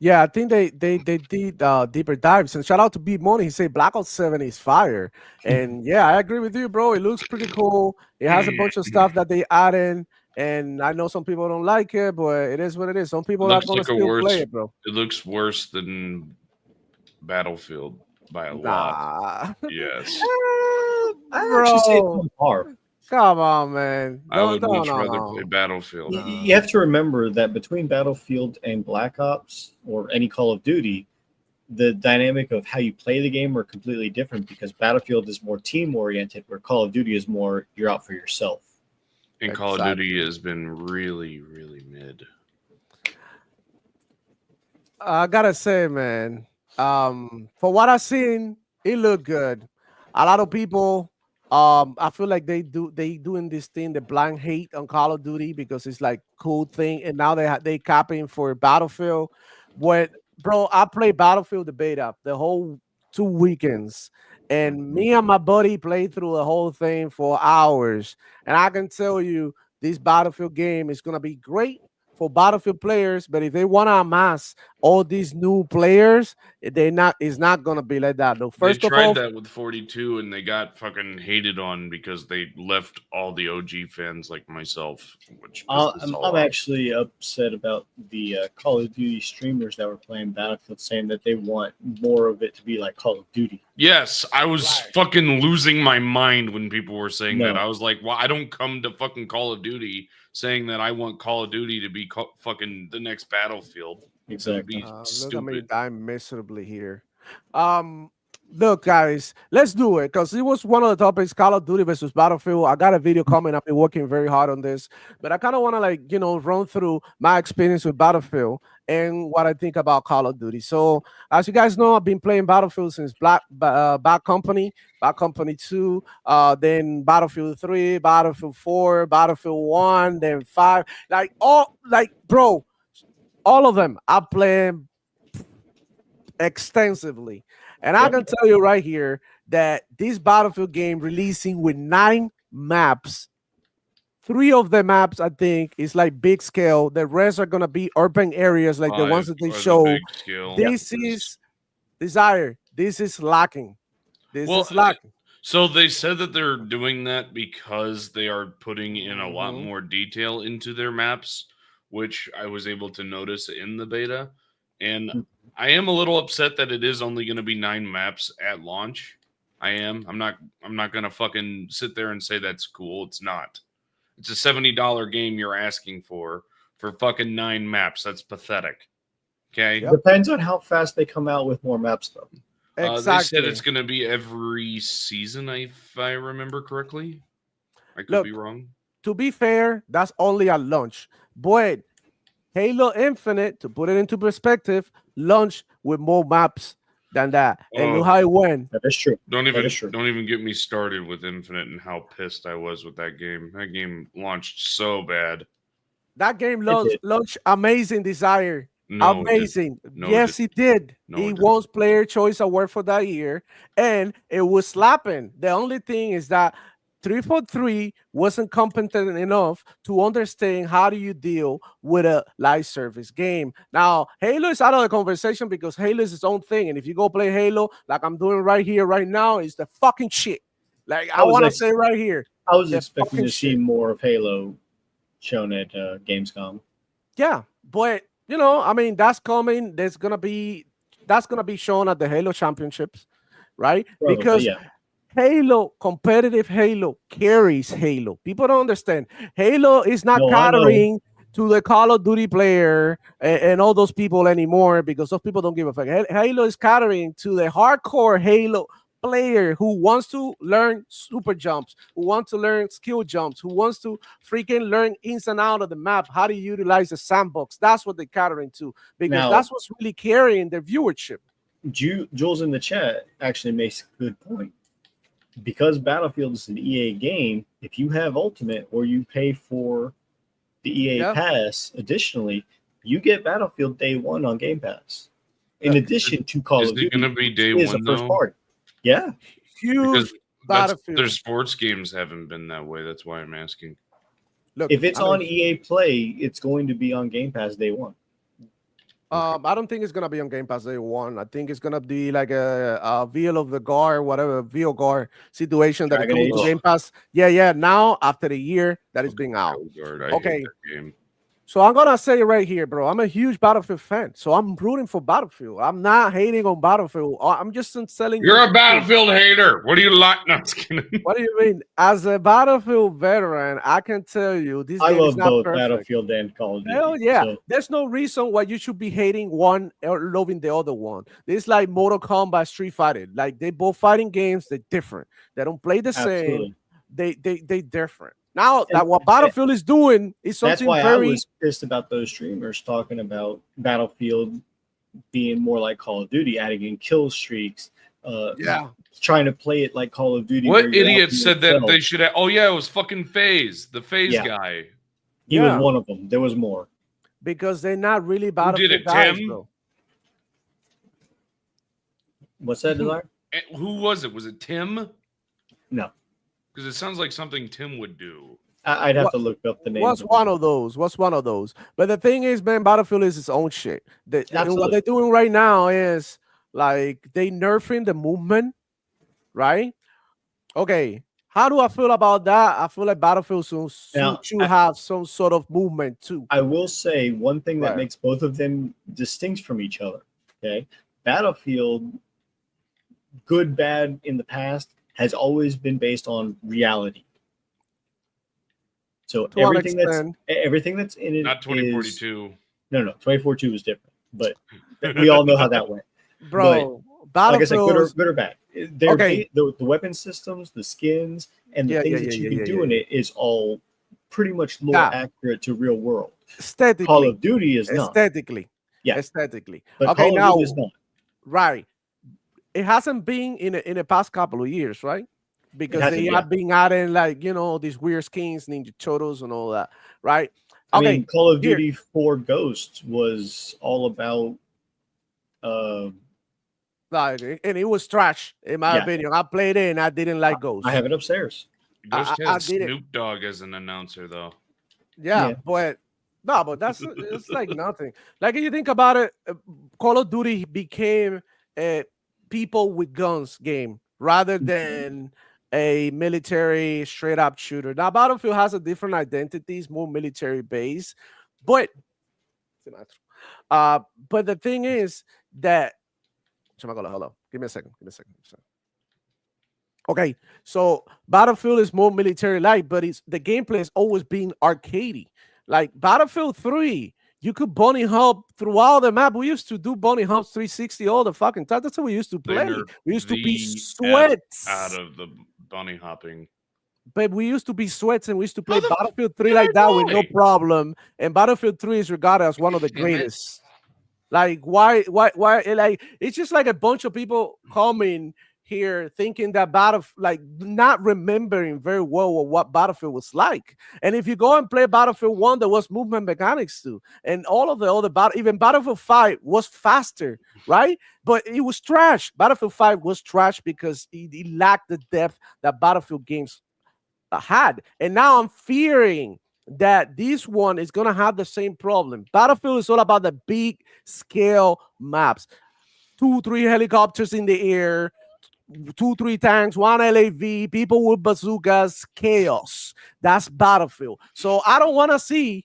Yeah, I think they did deeper dives. And shout out to B Money. He said Black Ops 7 is fire. And yeah, I agree with you, bro. It looks pretty cool. It has a bunch of stuff that they add in. And I know some people don't like it, but it is what it is. Some people are going to still play it, bro. It looks worse than Battlefield by a lot. Yes. I actually say it's on par. Come on, man. I would much rather play Battlefield. You have to remember that between Battlefield and Black Ops, or any Call of Duty, the dynamic of how you play the game are completely different, because Battlefield is more team-oriented, where Call of Duty is more you're out for yourself. And Call of Duty has been really, really mid. I gotta say, man, For what I've seen, it looked good. A lot of people, I feel like they doing this thing, the blind hate on Call of Duty because it's like cool thing, and now they copying for Battlefield. What, bro? I played Battlefield the beta the whole 2 weekends, and me and my buddy played through the whole thing for hours. And I can tell you, this Battlefield game is gonna be great for Battlefield players, but if they want to amass all these new players, it's not gonna be like that. No, They first of tried all, that with 42 and they got fucking hated on because they left all the OG fans like myself, which pissed us all I'm off. actually upset about the Call of Duty streamers that were playing Battlefield, saying that they want more of it to be like Call of Duty. Yes, I was fucking losing my mind when people were saying No. that. I was like, well, I don't come to fucking Call of Duty saying that I want Call of Duty to be fucking the next Battlefield. Exactly. Be look at me stupid. die miserably here. Look, guys, let's do it because it was one of the topics: Call of Duty versus Battlefield. I got a video coming. I've been working very hard on this, but I kind of want to run through my experience with Battlefield and what I think about Call of Duty. So, as you guys know, I've been playing Battlefield since Bad Company, Bad Company 2, then Battlefield 3, Battlefield 4, Battlefield 1, then 5. Bro, all of them I play extensively. And I can tell you right here that this Battlefield game releasing with 9 maps. 3 of the maps, I think, is like big scale. The rest are gonna be urban areas like the ones that they show. This is Desire. This is lacking. This is lacking. So they said that they're doing that because they are putting in a lot more detail into their maps, which I was able to notice in the beta. And I am a little upset that it is only going to be 9 maps at launch. I am. I'm not going to fucking sit there and say that's cool. It's not. It's a $70 game you're asking for fucking 9 maps. That's pathetic. Okay? Depends on how fast they come out with more maps, though. Exactly. They said it's going to be every season, if I remember correctly. I could be wrong. To be fair, that's only at launch. But Halo Infinite, to put it into perspective, launched with more maps than that. And look how it went. That is true. Don't even get me started with Infinite and how pissed I was with that game. That game launched so bad. That game launched amazing, Desire. No, amazing. No, yes, it did. No, it won Player Choice Award for that year, and it was slapping. The only thing is that 343 wasn't competent enough to understand how do you deal with a live service game. Now, Halo is out of the conversation because Halo is its own thing, and if you go play Halo, like I'm doing right here, right now, it's the fucking shit. Like I want to say right here, I was expecting to see more of Halo shown at Gamescom. Yeah, but you know, I mean, that's coming. That's gonna be shown at the Halo Championships, right? Probably, because Halo, competitive Halo carries Halo. People don't understand. Halo is not catering to the Call of Duty player and all those people anymore because those people don't give a fuck. Halo is catering to the hardcore Halo player who wants to learn super jumps, who wants to learn skill jumps, who wants to freaking learn ins and out of the map, how to utilize the sandbox. That's what they're catering to because that's what's really carrying their viewership. Jules in the chat actually makes a good point. Because Battlefield is an EA game, if you have Ultimate or you pay for the EA Pass, additionally, you get Battlefield day one on Game Pass. In addition to Call of Duty, is it going to be day one first party. Yeah, huge Battlefield. Their sports games haven't been that way. That's why I'm asking. Look, if it's on EA Play, it's going to be on Game Pass day one. I don't think it's gonna be on Game Pass day one. I think it's gonna be like a Veil of the Guard, whatever Veil Guard situation that comes to Game Pass. Yeah. Now after the year that it's being out. Okay. So I'm gonna say right here, bro. I'm a huge Battlefield fan, so I'm rooting for Battlefield. I'm not hating on Battlefield. I'm just telling you. You're a Battlefield hater. What do you like? No, what do you mean? As a Battlefield veteran, I can tell you this game is not both perfect. Battlefield and Call of Duty. Hell yeah. So. There's no reason why you should be hating one or loving the other one. It's like Mortal Kombat, Street Fighter. Like they both fighting games. They're different. They don't play the same. They different. Now that what Battlefield is doing is something that's why I was pissed about those streamers talking about Battlefield being more like Call of Duty, adding in kill streaks, Yeah. trying to play it like Call of Duty. What where you're idiot out said that yourself. they should have? Oh yeah, it was fucking FaZe, the FaZe Yeah. guy. He was one of them. There was more. Because they're not really Who did Battlefield it, guys, Tim? bro. What's that, Desire? Who was it? Was it Tim? No. Because it sounds like something Tim would do. I'd have to look up the name. What's one of those? What's one of those? But the thing is, man, Battlefield is its own shit. What they're doing right now is like they nerfing the movement, right? Okay. How do I feel about that? I feel like Battlefield should have some sort of movement too. I will say one thing that makes both of them distinct from each other. Okay. Battlefield, good, bad in the past, has always been based on reality. So everything that's in it. Not 2042. No, 2042 was different, but we all know how that went. Bro, but, like I said, good or bad. The weapon systems, the skins, and the things that you can do in it is all pretty much lore accurate to real world. Aesthetically, Call of Duty is not. Aesthetically. But okay, Call of Duty is not. Right. It hasn't been in the past couple of years, right? Because they have been adding like, you know, these weird skins, Ninja Turtles and all that, right? I mean, Call of Duty 4 Ghosts was all about and it was trash, in my opinion. I played it and I didn't like Ghost. I have it upstairs. Ghost has Snoop Dogg as an announcer, though. Yeah, but that's it's like nothing. Like if you think about it, Call of Duty became a people with guns game rather than a military straight up shooter. Now Battlefield has a different identity, it's more military based, but the thing is that hello, give me a second. Okay, so Battlefield is more military like, but the gameplay has always been arcadey. Like Battlefield 3, you could bunny hop throughout the map. We used to do bunny hops 360 all the fucking time. That's how we used to play. We used to be sweats out of the bunny hopping. But we used to be sweats and we used to play Battlefield 3 like that with no problem. And Battlefield 3 is regarded as one of the greatest. Like why? Like it's just like a bunch of people coming here thinking that not remembering very well what Battlefield was like. And if you go and play Battlefield 1, there was movement mechanics too, and all of the other even Battlefield 5 was faster, right? But it was trash. Battlefield 5 was trash because it lacked the depth that Battlefield games had. And now I'm fearing that this one is gonna have the same problem. Battlefield is all about the big scale maps, 2-3 helicopters in the air, 2-3 tanks, 1 LAV, people with bazookas, chaos. That's Battlefield. So I don't want to see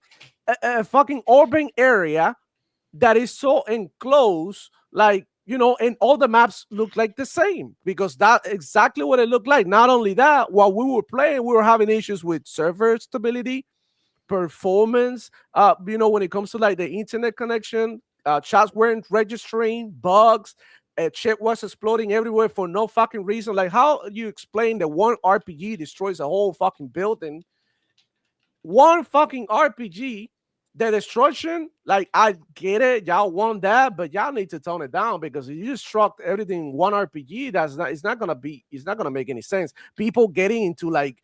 a fucking urban area that is so enclosed, like, you know, and all the maps look like the same, because that's exactly what it looked like. Not only that, while we were playing, we were having issues with server stability, performance, you know, when it comes to like the internet connection, chats weren't registering, bugs, shit was exploding everywhere for no fucking reason. Like, how do you explain that one RPG destroys a whole fucking building? One fucking RPG, the destruction, like, I get it, y'all want that, but y'all need to tone it down, because if you destruct everything in one RPG, it's not gonna make any sense. People getting into like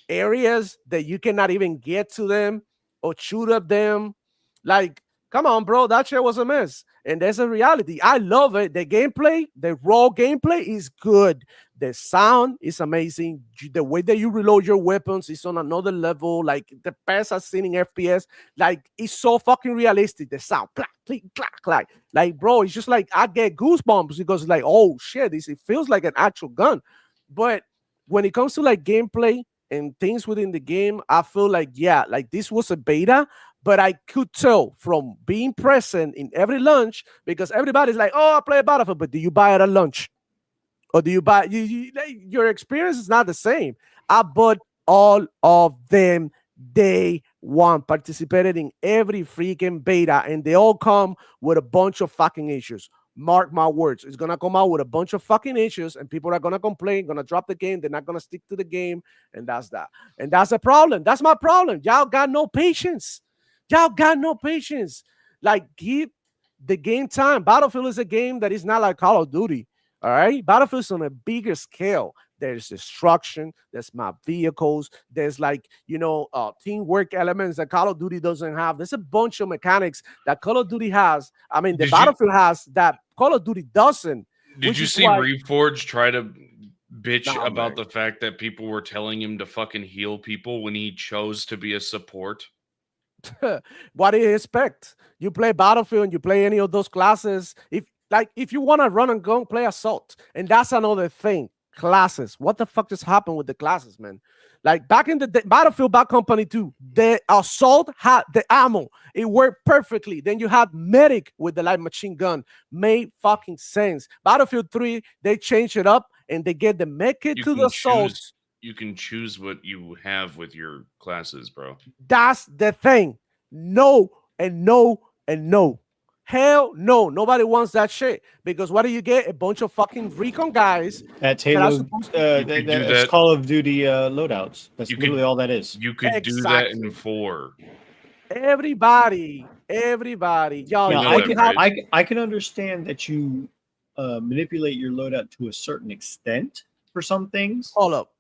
areas that you cannot even get to them or shoot at them, like, come on, bro, that shit was a mess. And there's a reality. I love it. The gameplay, the raw gameplay is good. The sound is amazing. The way that you reload your weapons is on another level. Like the best I've seen in FPS. Like, it's so fucking realistic. The sound, clack, click, clack, clack. Like, bro, it's just like I get goosebumps, because it's like, oh shit, it feels like an actual gun. But when it comes to like gameplay and things within the game, I feel like, yeah, like this was a beta, but I could tell from being present in every launch, because everybody's like, oh, I play Battlefield, but do you buy it at lunch? Or do you buy, your experience is not the same. I bought all of them day one, participated in every freaking beta, and they all come with a bunch of fucking issues. Mark my words, it's gonna come out with a bunch of fucking issues, and people are gonna complain, gonna drop the game, they're not gonna stick to the game, and that's that. And that's a problem. That's my problem. Y'all got no patience. Y'all got no patience. Like, the game time. Battlefield is a game that is not like Call of Duty. All right, Battlefield's on a bigger scale. There's destruction, there's map vehicles, there's like teamwork elements that Call of Duty doesn't have. There's a bunch of mechanics that Call of Duty has. I mean, the Battlefield has that Call of Duty doesn't. Did you see Reforge try to bitch about the fact that people were telling him to fucking heal people when he chose to be a support? What do you expect? You play Battlefield and you play any of those classes. If you want to run and gun, play Assault. And that's another thing. Classes. What the fuck just happened with the classes, man? Like back in the Battlefield Bad Company 2, the Assault had the ammo. It worked perfectly. Then you had Medic with the light machine gun. Made fucking sense. Battlefield 3, they changed it up and they get the mech kit to the Assault. You can choose what you have with your classes, bro. That's the thing. No and no and no. Hell no. Nobody wants that shit. Because what do you get? A bunch of fucking recon guys. That's Halo. That's Call of Duty loadouts. That's literally all that is. You could do that in 4. Everybody. Y'all, I can understand that you manipulate your loadout to a certain extent for some things. Hold up.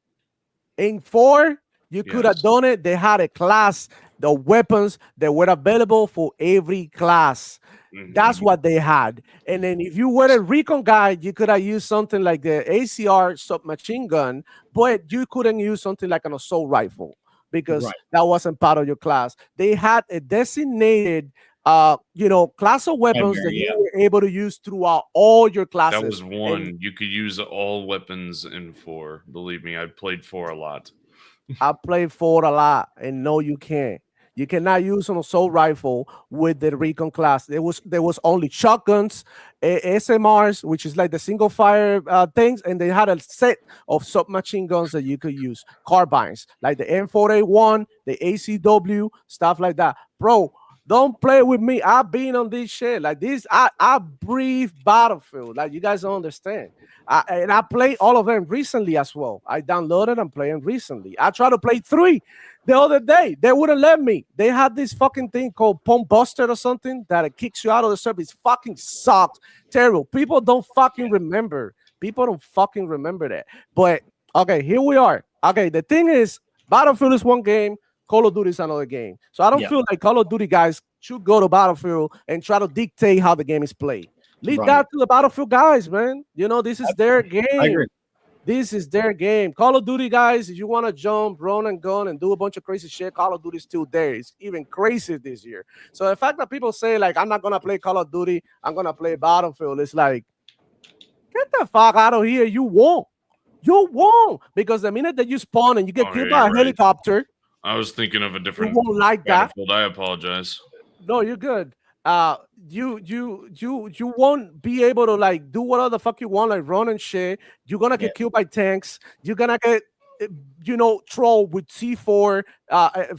In 4, you could have done it. They had a class, the weapons that were available for every class. That's what they had. And then if you were a recon guy, you could have used something like the ACR submachine gun, but you couldn't use something like an assault rifle because that wasn't part of your class. They had a designated class of weapons that you were able to use throughout all your classes. That was one. You could use all weapons in 4. Believe me, I played 4 a lot. I played 4 a lot, and no, you can't. You cannot use an assault rifle with the recon class. There was only shotguns, SMRs, which is like the single fire things, and they had a set of submachine guns that you could use, carbines, like the M4A1, the ACW, stuff like that. Bro, don't play with me. I've been on this shit. Like this, I breathe Battlefield. Like you guys don't understand. And I played all of them recently as well. I downloaded and playing recently. I tried to play 3 the other day. They wouldn't let me. They had this fucking thing called Pump Buster or something that it kicks you out of the server. It fucking sucks. Terrible. People don't fucking remember. People don't fucking remember that. But okay, here we are. Okay, the thing is, Battlefield is one game. Call of Duty is another game. So I don't feel like Call of Duty guys should go to Battlefield and try to dictate how the game is played. Leave that to the Battlefield guys, man. This is their game. I agree. This is their game. Call of Duty guys, if you want to jump, run and gun and do a bunch of crazy shit, Call of Duty is still there. It's even crazier this year. So the fact that people say, like, I'm not going to play Call of Duty, I'm going to play Battlefield, it's like, get the fuck out of here. You won't. You won't. Because the minute that you spawn and you get killed by a helicopter, I was thinking of a different. You won't like that. I apologize. No, you're good. You won't be able to like do whatever the fuck you want, like run and shit. You're gonna get killed by tanks. You're gonna get trolled with C4.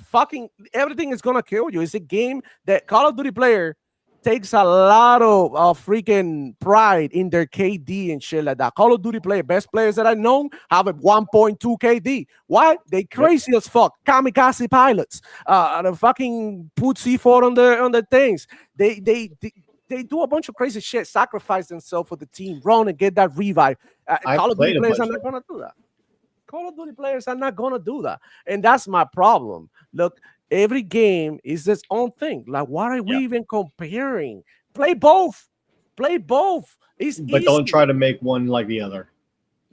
Fucking everything is gonna kill you. It's a game that Call of Duty player takes a lot of freaking pride in their KD and shit like that. Call of Duty player, best players that I know have a 1.2 KD. Why? They crazy as fuck. Kamikaze pilots. The fucking put C4 on the things. They do a bunch of crazy shit, sacrifice themselves for the team, run and get that revive. Call of Duty players are not gonna do that. Call of Duty players are not gonna do that. And that's my problem. Look, every game is its own thing. Like, why are we even comparing? Play both. Play both. But easy. Don't try to make one like the other.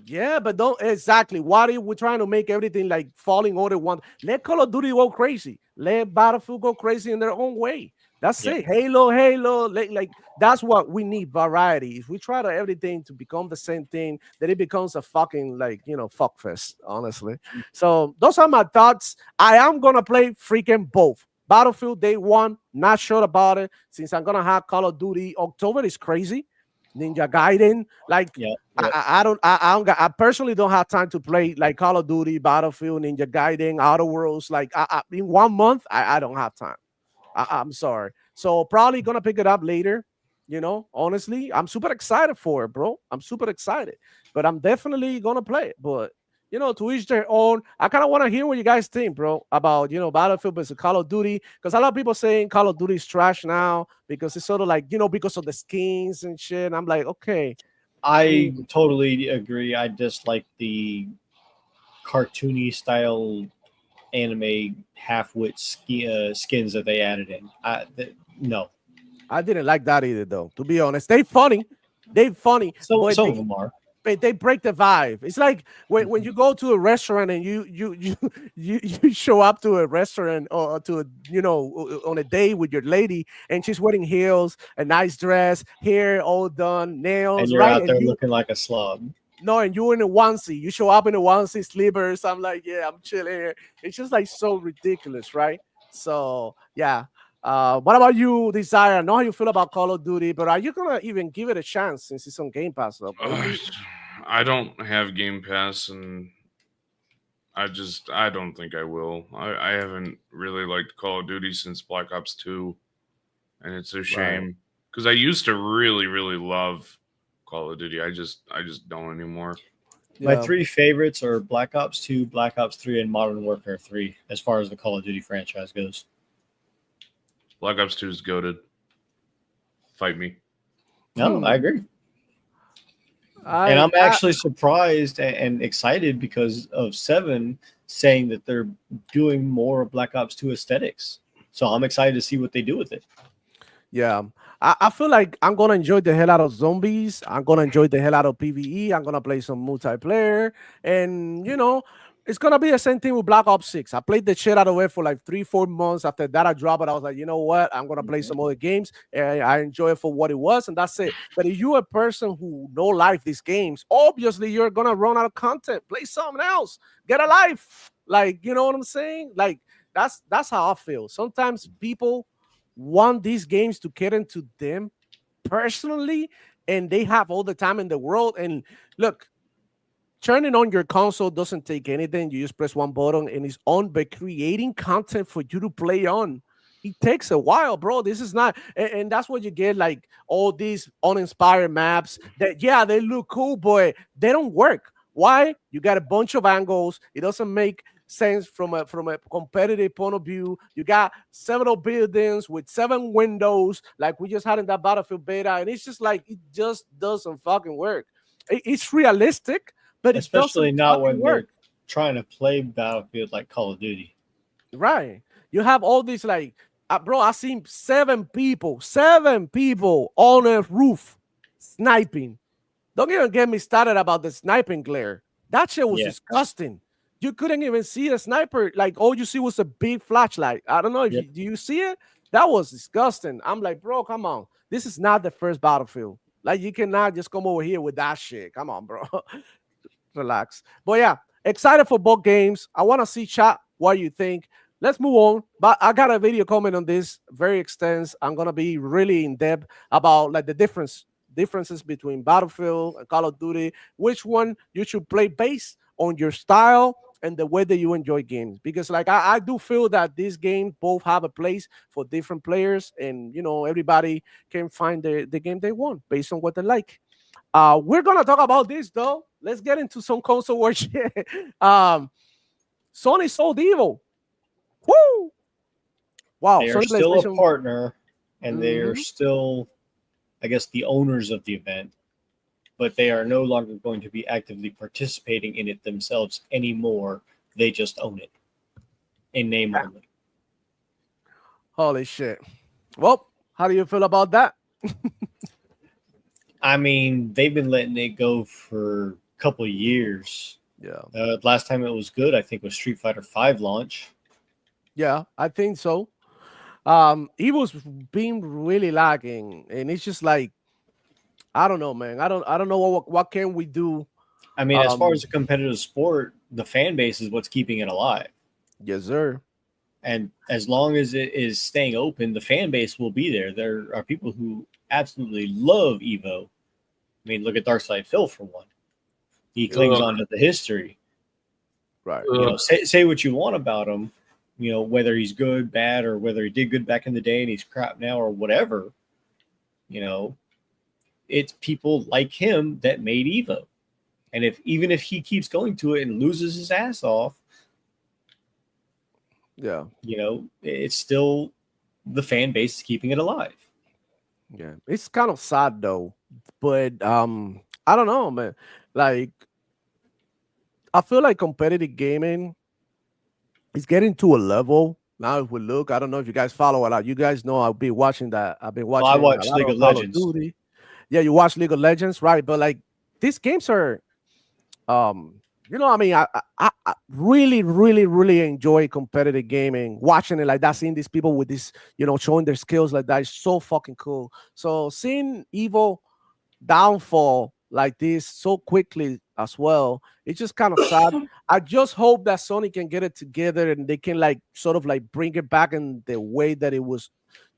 Yeah, but don't exactly. Why are we trying to make everything like falling order one? Let Call of Duty go crazy. Let Battlefield go crazy in their own way. That's it. Halo. Like that's what we need. Variety. If we try to everything to become the same thing, then it becomes a fucking fuck fest. Honestly. So those are my thoughts. I am gonna play freaking both. Battlefield Day 1. Not sure about it since I'm gonna have Call of Duty October. Is crazy. Ninja Gaiden. Like I personally don't have time to play like Call of Duty, Battlefield, Ninja Gaiden, Outer Worlds. Like in 1 month, I don't have time. I'm sorry. So probably gonna pick it up later. Honestly, I'm super excited for it, bro. I'm super excited, but I'm definitely gonna play it. But to each their own. I kind of want to hear what you guys think, bro, about Battlefield versus Call of Duty, because a lot of people saying Call of Duty is trash now because it's sort of like because of the skins and shit. And I'm like, okay, I totally agree. I dislike the cartoony style anime half-wit skins that they added in. No. I didn't like that either, though. To be honest, they funny, Some but of them are. they break the vibe. It's like when you go to a restaurant and you show up to a restaurant or to on a date with your lady and she's wearing heels, a nice dress, hair all done, nails, And you're right? out there looking like a slob. No, and you're in a onesie. You show up in a onesie, slippers. I'm like, yeah, I'm chilling here. It's just like so ridiculous, right? So yeah. What about you, Desire? I know how you feel about Call of Duty, but are you gonna even give it a chance since it's on Game Pass, though? I don't have Game Pass, and I don't think I will. I haven't really liked Call of Duty since Black Ops 2, and it's a shame because I used to really, really love Call of Duty. I just don't anymore. My three favorites are Black Ops 2, Black Ops 3, and Modern Warfare 3, as far as the Call of Duty franchise goes. Black Ops 2 is goated. Fight me. No, I agree. And I'm actually surprised and excited because of 7 saying that they're doing more Black Ops 2 aesthetics. So I'm excited to see what they do with it. Yeah. I feel like I'm going to enjoy the hell out of zombies. I'm going to enjoy the hell out of PvE. I'm going to play some multiplayer. And, it's going to be the same thing with Black Ops 6. I played the shit out of it for like 3-4 months. After that, I dropped it. I was like, you know what? I'm going to play some other games. And I enjoy it for what it was. And that's it. But if you're a person who don't like these games, obviously you're going to run out of content. Play something else. Get a life. Like, you know what I'm saying? Like, that's how I feel. Sometimes people want these games to cater to them personally, and they have all the time in the world. And look, turning on your console doesn't take anything. You just press one button and it's on. But creating content for you to play on, it takes a while, bro. This is not, and that's what you get. Like all these uninspired maps that, yeah, they look cool, but they don't work. Why? You got a bunch of angles. It doesn't make sense from a competitive point of view. You got several buildings with 7 windows, like we just had in that Battlefield beta, and it's just like it just doesn't fucking work. It's realistic, but especially not when they're trying to play Battlefield like Call of Duty. Right. You have all these like, bro, I seen 7 people on a roof sniping. Don't even get me started about the sniping glare. That shit was disgusting. You couldn't even see a sniper. Like all you see was a big flashlight. I don't know if do you see it? That was disgusting. I'm like, bro, come on. This is not the first Battlefield. Like you cannot just come over here with that shit. Come on, bro. Relax. But yeah, excited for both games. I want to see chat what you think. Let's move on. But I got a video comment on this, very extensive. I'm gonna be really in depth about like the differences between Battlefield and Call of Duty. Which one you should play based on your style and the way that you enjoy games. Because like I do feel that these games both have a place for different players, and everybody can find the game they want based on what they like. We're gonna talk about this though. Let's get into some console war shit. Sony sold Evo. Woo! Wow. They are Sony still a partner, and they are still, I guess, the owners of the event, but they are no longer going to be actively participating in it themselves anymore. They just own it in name only. Holy shit. Well, how do you feel about that? I mean, they've been letting it go for a couple of years. Yeah. Last time it was good, I think, was Street Fighter V launch. Yeah, I think so. He was being really lagging, and it's just like, I don't know, man. I don't know what can we do. I mean, as far as a competitive sport, the fan base is what's keeping it alive. Yes, sir. And as long as it is staying open, the fan base will be there. There are people who absolutely love Evo. I mean, look at Darkside Phil for one. He clings on to the history. Right. Say what you want about him, whether he's good, bad, or whether he did good back in the day and he's crap now or whatever. It's people like him that made Evo. And even if he keeps going to it and loses his ass off, Yeah. it's still the fan base is keeping it alive. Yeah. It's kind of sad though. But I don't know, man. Like I feel like competitive gaming is getting to a level. Now if we look, I don't know if you guys follow a lot. You guys know I've been watching that. I've been Well, I watching a watch lot League of of Call of Legends. Duty. Yeah, you watch League of Legends, right? But like these games are I mean, I really, really, really enjoy competitive gaming. Watching it like that, seeing these people with this, showing their skills like that is so fucking cool. So seeing Evo downfall like this so quickly as well, it's just kind of sad. I just hope that Sony can get it together and they can like sort of like bring it back in the way that it was,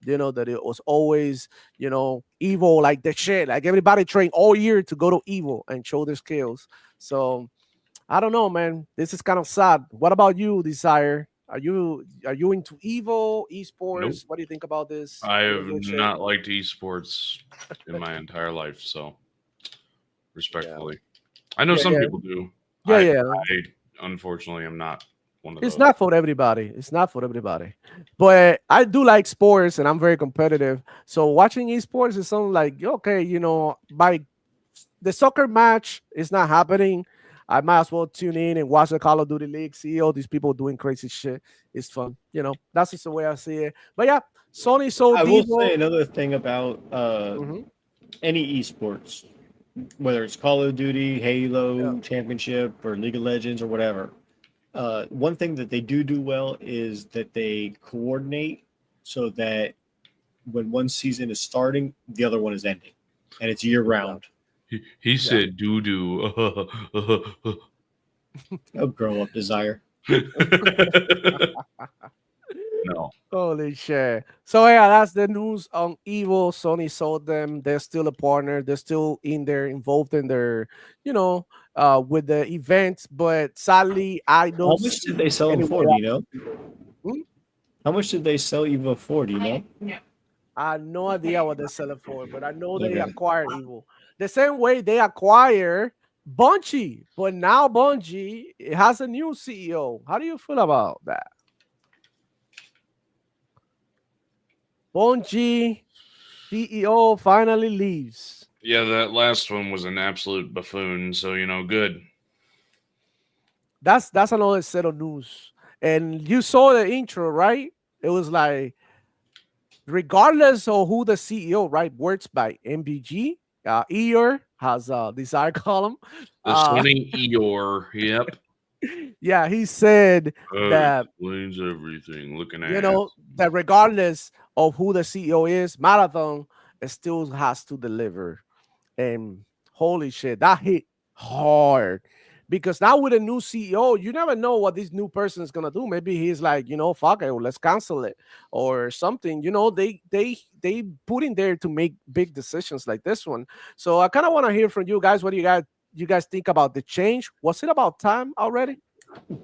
that it was always, Evo, like the shit. Like everybody trained all year to go to Evo and show their skills. So I don't know, man. This is kind of sad. What about you, Desire? Are you into Evo esports? Nope. What do you think about this? I You have in good shape? not liked esports in my entire life, so respectfully. I know some people do. Yeah. I unfortunately am not one of It's those. not for everybody. It's not for everybody. But I do like sports and I'm very competitive. So watching esports is something like, okay, by the soccer match is not happening. I might as well tune in and watch the Call of Duty League, see all these people doing crazy shit. It's fun. That's just the way I see it. But yeah, Sony sold I will Evo. say another thing about any esports, whether it's Call of Duty, Halo, Championship, or League of Legends, or whatever. One thing that they do well is that they coordinate so that when one season is starting, the other one is ending, and it's year round. He said doo doo. Oh, grow up, Desire. No. Holy shit. So yeah, that's the news on Evo. Sony sold them. They're still a partner. They're still involved in their, with the events. But sadly, I don't. How much did they sell them for? Do you know? How much did they sell Evo for? Do you know? I have no idea what they sell it for, but I know they acquired Evo. The same way they acquire Bungie, but now Bungie has a new CEO. How do you feel about that? Bungie CEO finally leaves. Yeah, that last one was an absolute buffoon. So good. That's another set of news. And you saw the intro, right? It was like, regardless of who the CEO, right, works by MBG. Eeyore has a desired column. The Sony Eeyore. Yep. Yeah, he said that explains everything. Looking at that regardless of who the CEO is, Marathon still has to deliver. And holy shit, that hit hard. Because now with a new CEO, you never know what this new person is gonna do. Maybe he's like, fuck it, let's cancel it or something. They put in there to make big decisions like this one. So I kind of want to hear from you guys. What do you guys think about the change? Was it about time already?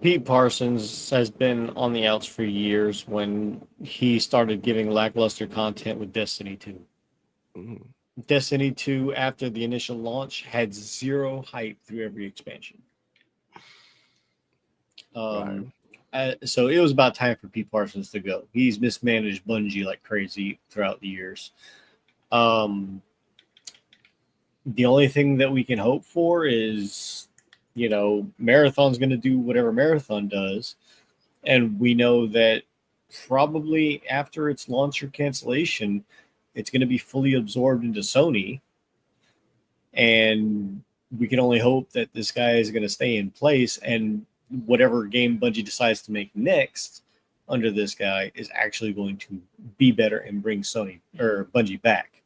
Pete Parsons has been on the outs for years when he started giving lackluster content with Destiny 2. Destiny 2, after the initial launch, had zero hype through every expansion. So it was about time for Pete Parsons to go. He's mismanaged Bungie like crazy throughout the years. The only thing that we can hope for is, Marathon's going to do whatever Marathon does. And we know that probably after its launch or cancellation, it's going to be fully absorbed into Sony. And we can only hope that this guy is going to stay in place, and whatever game Bungie decides to make next under this guy is actually going to be better and bring Sony or Bungie back,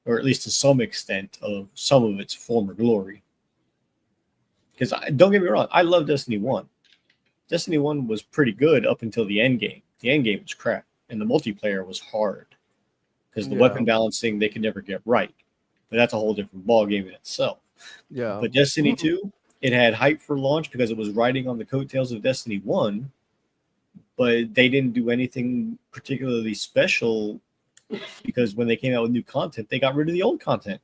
or at least to some extent of some of its former glory. Because don't get me wrong, I love Destiny 1. Destiny 1 was pretty good up until the end game. The end game was crap, and the multiplayer was hard because the weapon balancing they could never get right. But that's a whole different ball game in itself. Yeah. But Destiny 2, it had hype for launch because it was riding on the coattails of Destiny 1, but they didn't do anything particularly special because when they came out with new content, they got rid of the old content.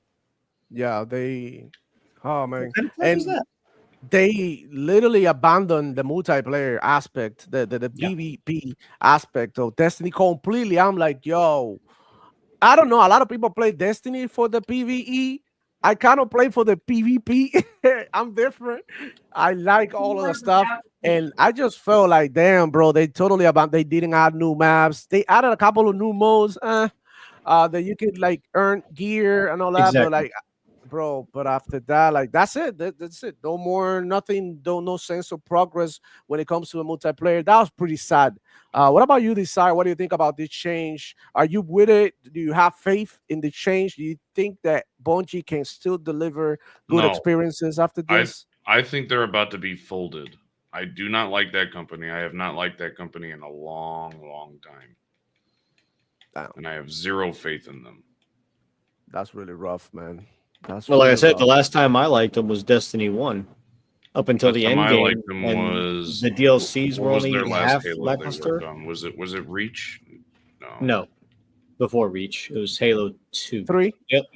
Yeah, they Oh man, What kind of play was and that? they literally abandoned the multiplayer aspect, the Yeah. PvP aspect of Destiny completely. I'm like, yo, I don't know. A lot of people play Destiny for the PvE. I kind of play for the PvP. I'm different. I like all of the stuff. And I just felt like, damn, bro, they totally about they didn't add new maps. They added a couple of new modes that you could like earn gear and all that. But Exactly. like, bro, but after that, like that's it. That's it. No more, nothing, no sense of progress when it comes to a multiplayer. That was pretty sad. What about you, Desire? What do you think about this change? Are you with it? Do you have faith in the change? Do you think that Bungie can still deliver good No, experiences after this? I think they're about to be folded. I do not like that company. I have not liked that company in a long, long time. Damn. And I have zero faith in them. That's really rough, man. That's Well, like I really said, the rough. last time I liked them was Destiny 1. Up until Last the time end I game, liked them and was the DLCs what were was only their last half Halo they lackluster. worked on? Was it Reach? No. No, before Reach, it was Halo 2. 3.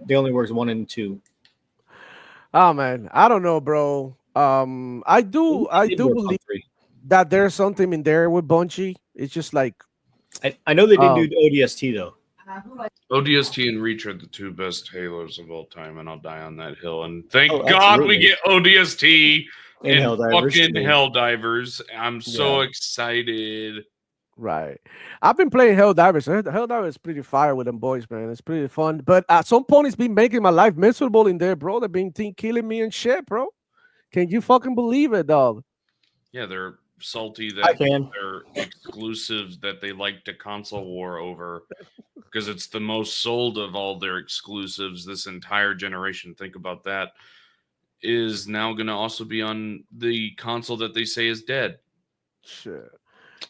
They only worked 1 and 2. Oh man, I don't know, bro. I do They did work on believe 3. that there's something in there with Bungie. It's just like I know they didn't Um, do ODST though. ODST and Reach are the two best Halos of all time, and I'll die on that hill. And thank Oh, God we absolutely. get ODST And and Helldivers, fucking too. Helldivers. I'm so Yeah. excited. right. I've been playing Helldivers. Helldivers is pretty fire with them boys, man. It's pretty fun. But at some point, it's been making my life miserable in there, bro. They've been killing me and shit, bro. Can you fucking believe it, dog? Yeah, they're salty I that can. they're exclusives that they like to console war over because it's the most sold of all their exclusives this entire generation. Think about that. Is now going to also be on the console that they say is dead. Shit.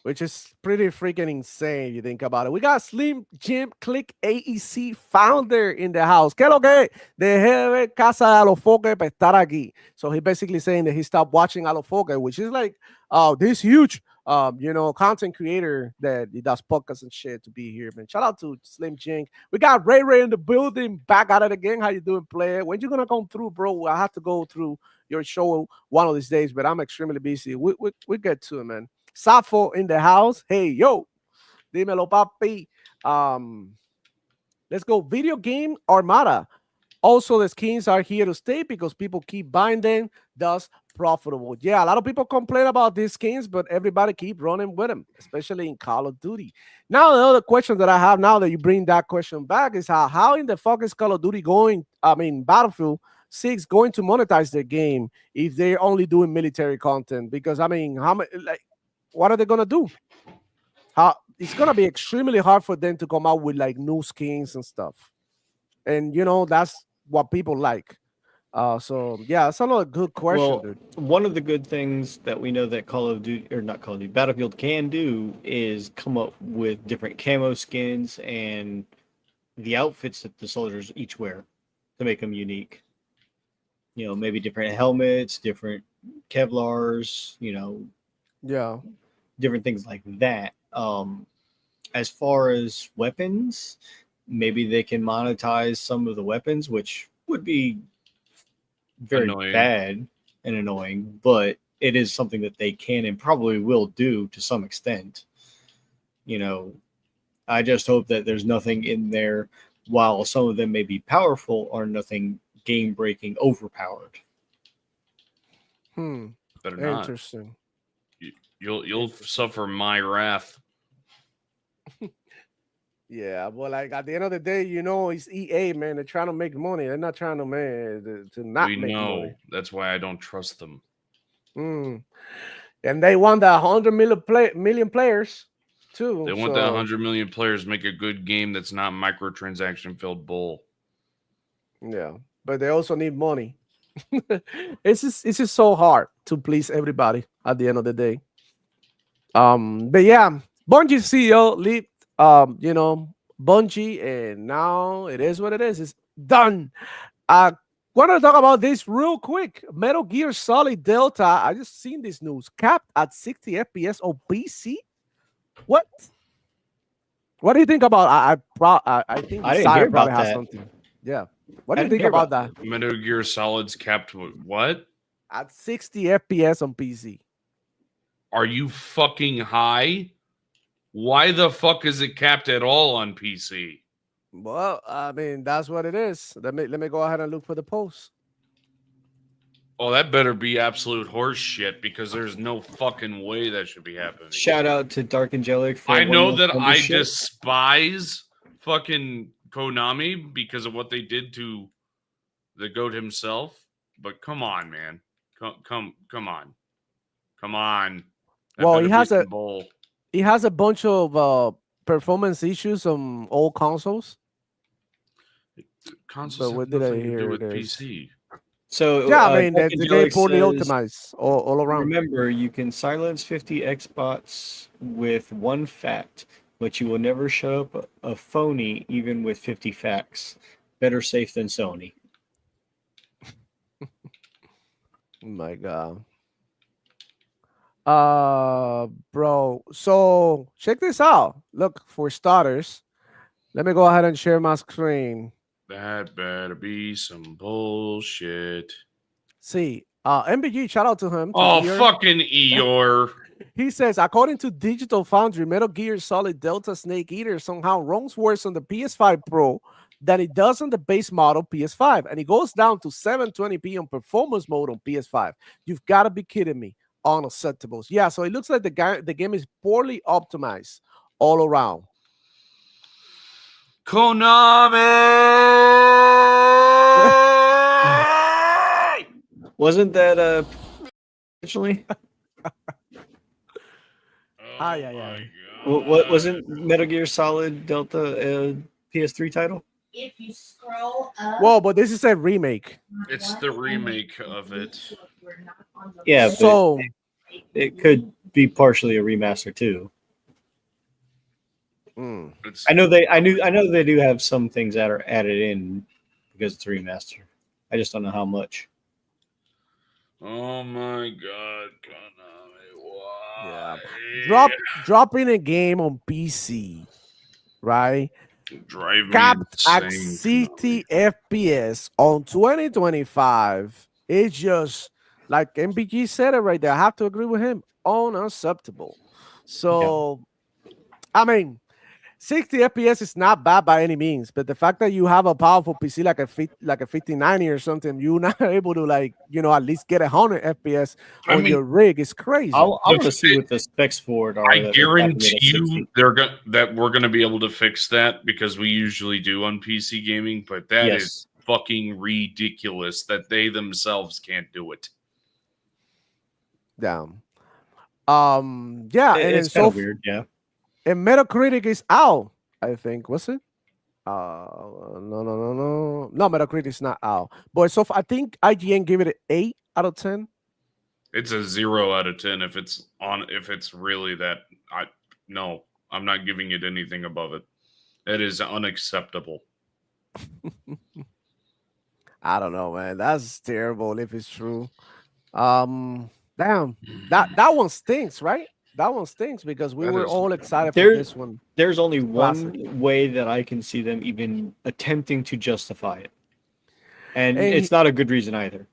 Which is pretty freaking insane. You think about it. We got Slim Jim Click AEC founder in the house. ¿Qué lo que? Dejé de ver Casa de Alofoque para estar aquí. So he basically saying that he stopped watching Alofoque, which is like this huge content creator that he does podcasts and shit to be here, man. Shout out to Slim Jim. We got Ray Ray in the building, back at it again. How you doing, player? When you gonna come through, bro? I have to go through your show one of these days, but I'm extremely busy. We get to it, man. Safo in the house. Hey, yo. Dímelo, papi. Let's go. Video game Armada. Also, the skins are here to stay because people keep buying them, thus profitable. Yeah, a lot of people complain about these skins, but everybody keep running with them, especially in Call of Duty. Now, the other question that I have now that you bring that question back is how in the fuck is Call of Duty Battlefield 6 going to monetize their game if they're only doing military content? Because, how much, what are they gonna do? It's gonna be extremely hard for them to come out with like new skins and stuff. And that's what people like. So yeah, that's another good question, Well, dude. one of the good things that we know that Battlefield can do is come up with different camo skins and the outfits that the soldiers each wear to make them unique. Maybe different helmets, different Kevlars, Yeah. different things like that. As far as weapons, maybe they can monetize some of the weapons, which would be very Annoying. bad and annoying, but it is something that they can and probably will do to some extent. I just hope that there's nothing in there, while some of them may be powerful, are nothing game-breaking, overpowered. Better not. Interesting. You'll suffer my wrath. Yeah, well, like at the end of the day, it's EA, man. They're trying to make money. They're not trying to not We make know. money. That's why I don't trust them. And they want the 100 million players too. They want that 100 million players make a good game that's not microtransaction filled bull. Yeah, but they also need money. It's just so hard to please everybody at the end of the day. But yeah, Bungie CEO leave. Bungie, and now it is what it is. It's done. I want to talk about this real quick. Metal Gear Solid Delta. I just seen this news. Capped at 60 FPS on PC. What? What do you think about? I think I didn't Sire hear about probably has that. something. Yeah. What do I you didn't think hear about about that? Metal Gear Solid's capped what? At 60 FPS on PC. Are you fucking high? Why the fuck is it capped at all on PC? Well, I mean, that's what it is. Let me go ahead and look for the post. Oh, that better be absolute horse shit because there's no fucking way that should be happening. Shout out to Dark Angelic for I know 1 month that I membership. despise fucking Konami because of what they did to the GOAT himself, but come on, man. Come on. Come on. That Well, better he be has some a bull. he has a bunch of performance issues on all consoles. Consoles But what have did I nothing to do hear? with It is. PC. So Yeah, I mean, Dark the game Angelic poorly says, optimized all around. remember, you can silence 50 Xbots with one fact, but you will never shut up a phony even with 50 facts. Better safe than Sony. Oh my God. Bro. So check this out. Look, for starters, let me go ahead and share my screen. That better be some bullshit. See, MBG, shout out to him. To Oh, Eeyore. fucking Eeyore. He says, according to Digital Foundry, Metal Gear Solid Delta Snake Eater somehow runs worse on the PS5 Pro than it does on the base model PS5, and it goes down to 720p on performance mode on PS5. You've got to be kidding me. Unacceptables. Yeah, so it looks like the game is poorly optimized all around. Konami! Wasn't that actually? Yeah. What wasn't Metal Gear Solid Delta PS3 title? If you scroll up, Whoa, but this is a remake. It's the remake of it. Yeah, So but it could be partially a remaster too. It's, I know they do have some things that are added in because it's a remaster. I just don't know how much. oh my God, Konami! Why? dropping a game on PC, right? Drive me Capped at insane, 60 FPS on 2025. It's just like MBG said it right there. I have to agree with him. Unacceptable. So, I mean, 60 FPS is not bad by any means, but the fact that you have a powerful PC like a 5090 or something, you're not able to at least get 100 FPS on your rig is crazy. I want to see what the specs for it are. I guarantee you that we're gonna be able to fix that because we usually do on PC gaming, but that is fucking ridiculous that they themselves can't do it. Down. Yeah, and it's kind of weird, yeah. And Metacritic is out, I think. Was it? No. Metacritic is not out. But so I think IGN gave it an 8 out of 10. It's a 0 out of 10 if it's really that. No, I'm not giving it anything above it. That is unacceptable. I don't know, man. That's terrible if it's true. Damn. That one stinks, right? That one stinks because we were all excited for this one. There's only one way that I can see them even attempting to justify it. And it's not a good reason either.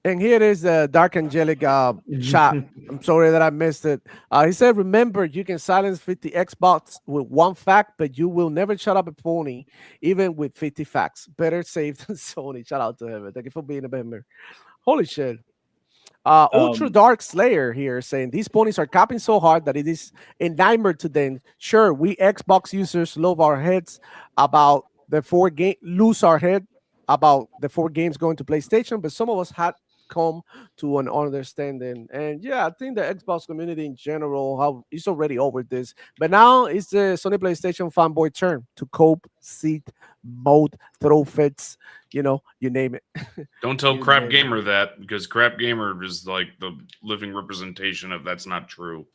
And here is the Dark Angelic chat. I'm sorry that I missed it. He said, remember, you can silence 50 Xbox with one fact, but you will never shut up a pony, even with 50 facts. Better safe than Sony. Shout out to him. Thank you for being a member. Holy shit. Ultra Dark Slayer here saying these ponies are capping so hard that it is a nightmare to them. Sure, we Xbox users lose our head about the 4 games going to PlayStation, but some of us had come to an understanding. And yeah, I think the Xbox community in general is already over this. But now it's the Sony PlayStation fanboy turn to cope, seat, mode, throw fits, you name it. Don't tell Crap Gamer that, because Crap Gamer is like the living representation of that's not true.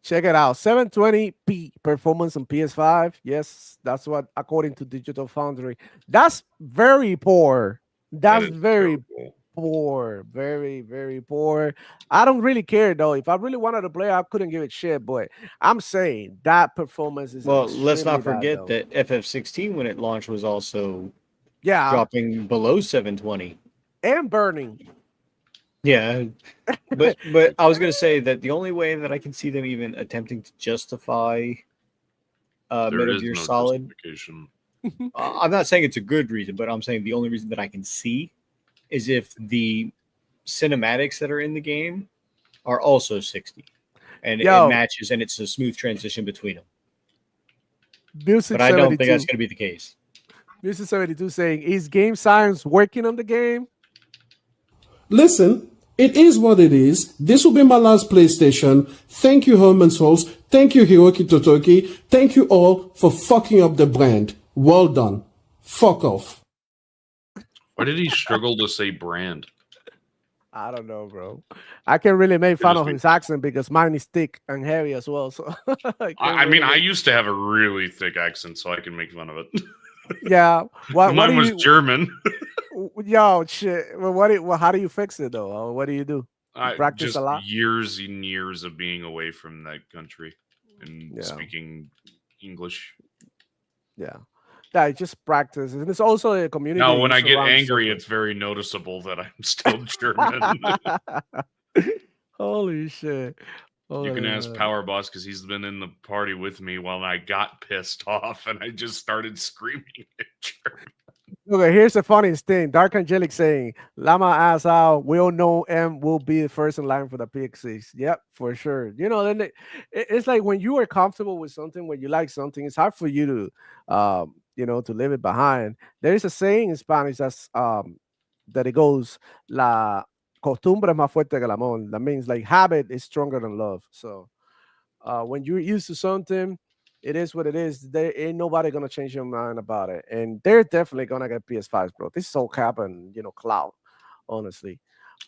Check it out. 720p performance on PS5. Yes, that's what according to Digital Foundry. That's very poor. That's very poor. Very, very poor. I don't really care though. If I really wanted to play, I couldn't give it shit. But I'm saying that performance is let's not forget that FF16 when it launched was also Yeah, dropping below 720. and burning. Yeah, but I was gonna say that the only way that I can see them even attempting to justify There Metal is Gear no Solid. justification. I'm not saying it's a good reason, but I'm saying the only reason that I can see is if the cinematics that are in the game are also 60, and it Yo, matches, and it's a smooth transition between them. Music But I don't think 72. that's going to be the case. Music 72 saying, is Game Science working on the game? Listen, it is what it is. This will be my last PlayStation. Thank you, Herman Souls. Thank you, Hiroki Totoki. Thank you all for fucking up the brand. Well done. Fuck off. Why did he struggle to say brand? I don't know, bro. I can really make fun of his accent because mine is thick and heavy as well. So I mean, I used to have a really thick accent, so I can make fun of it. Yeah. What Mine was you, German. Yo, shit. Well, how do you fix it though? What do you do? You practice Just a lot. years and years of being away from that country and speaking English. Yeah. Yeah, just practice. And it's also a community. Now, when you I get surround angry, yourself it's very noticeable that I'm still German. with. Holy shit. You can Holy ask man. Power Boss because he's been in the party with me while I got pissed off and I just started screaming at German. Okay, here's the funniest thing. Dark Angelic saying, Lama ass out, we'll know M will be the first in line for the PX6. Yep, for sure. You know, then it's like when you are comfortable with something, when you like something, it's hard for you to to leave it behind. There is a saying in Spanish that it goes, La costumbre es más fuerte que el amor. That means like habit is stronger than love. So when you're used to something, it is what it is. There ain't nobody gonna change your mind about it, and they're definitely gonna get PS5s, bro. This is all cap and cloud, honestly.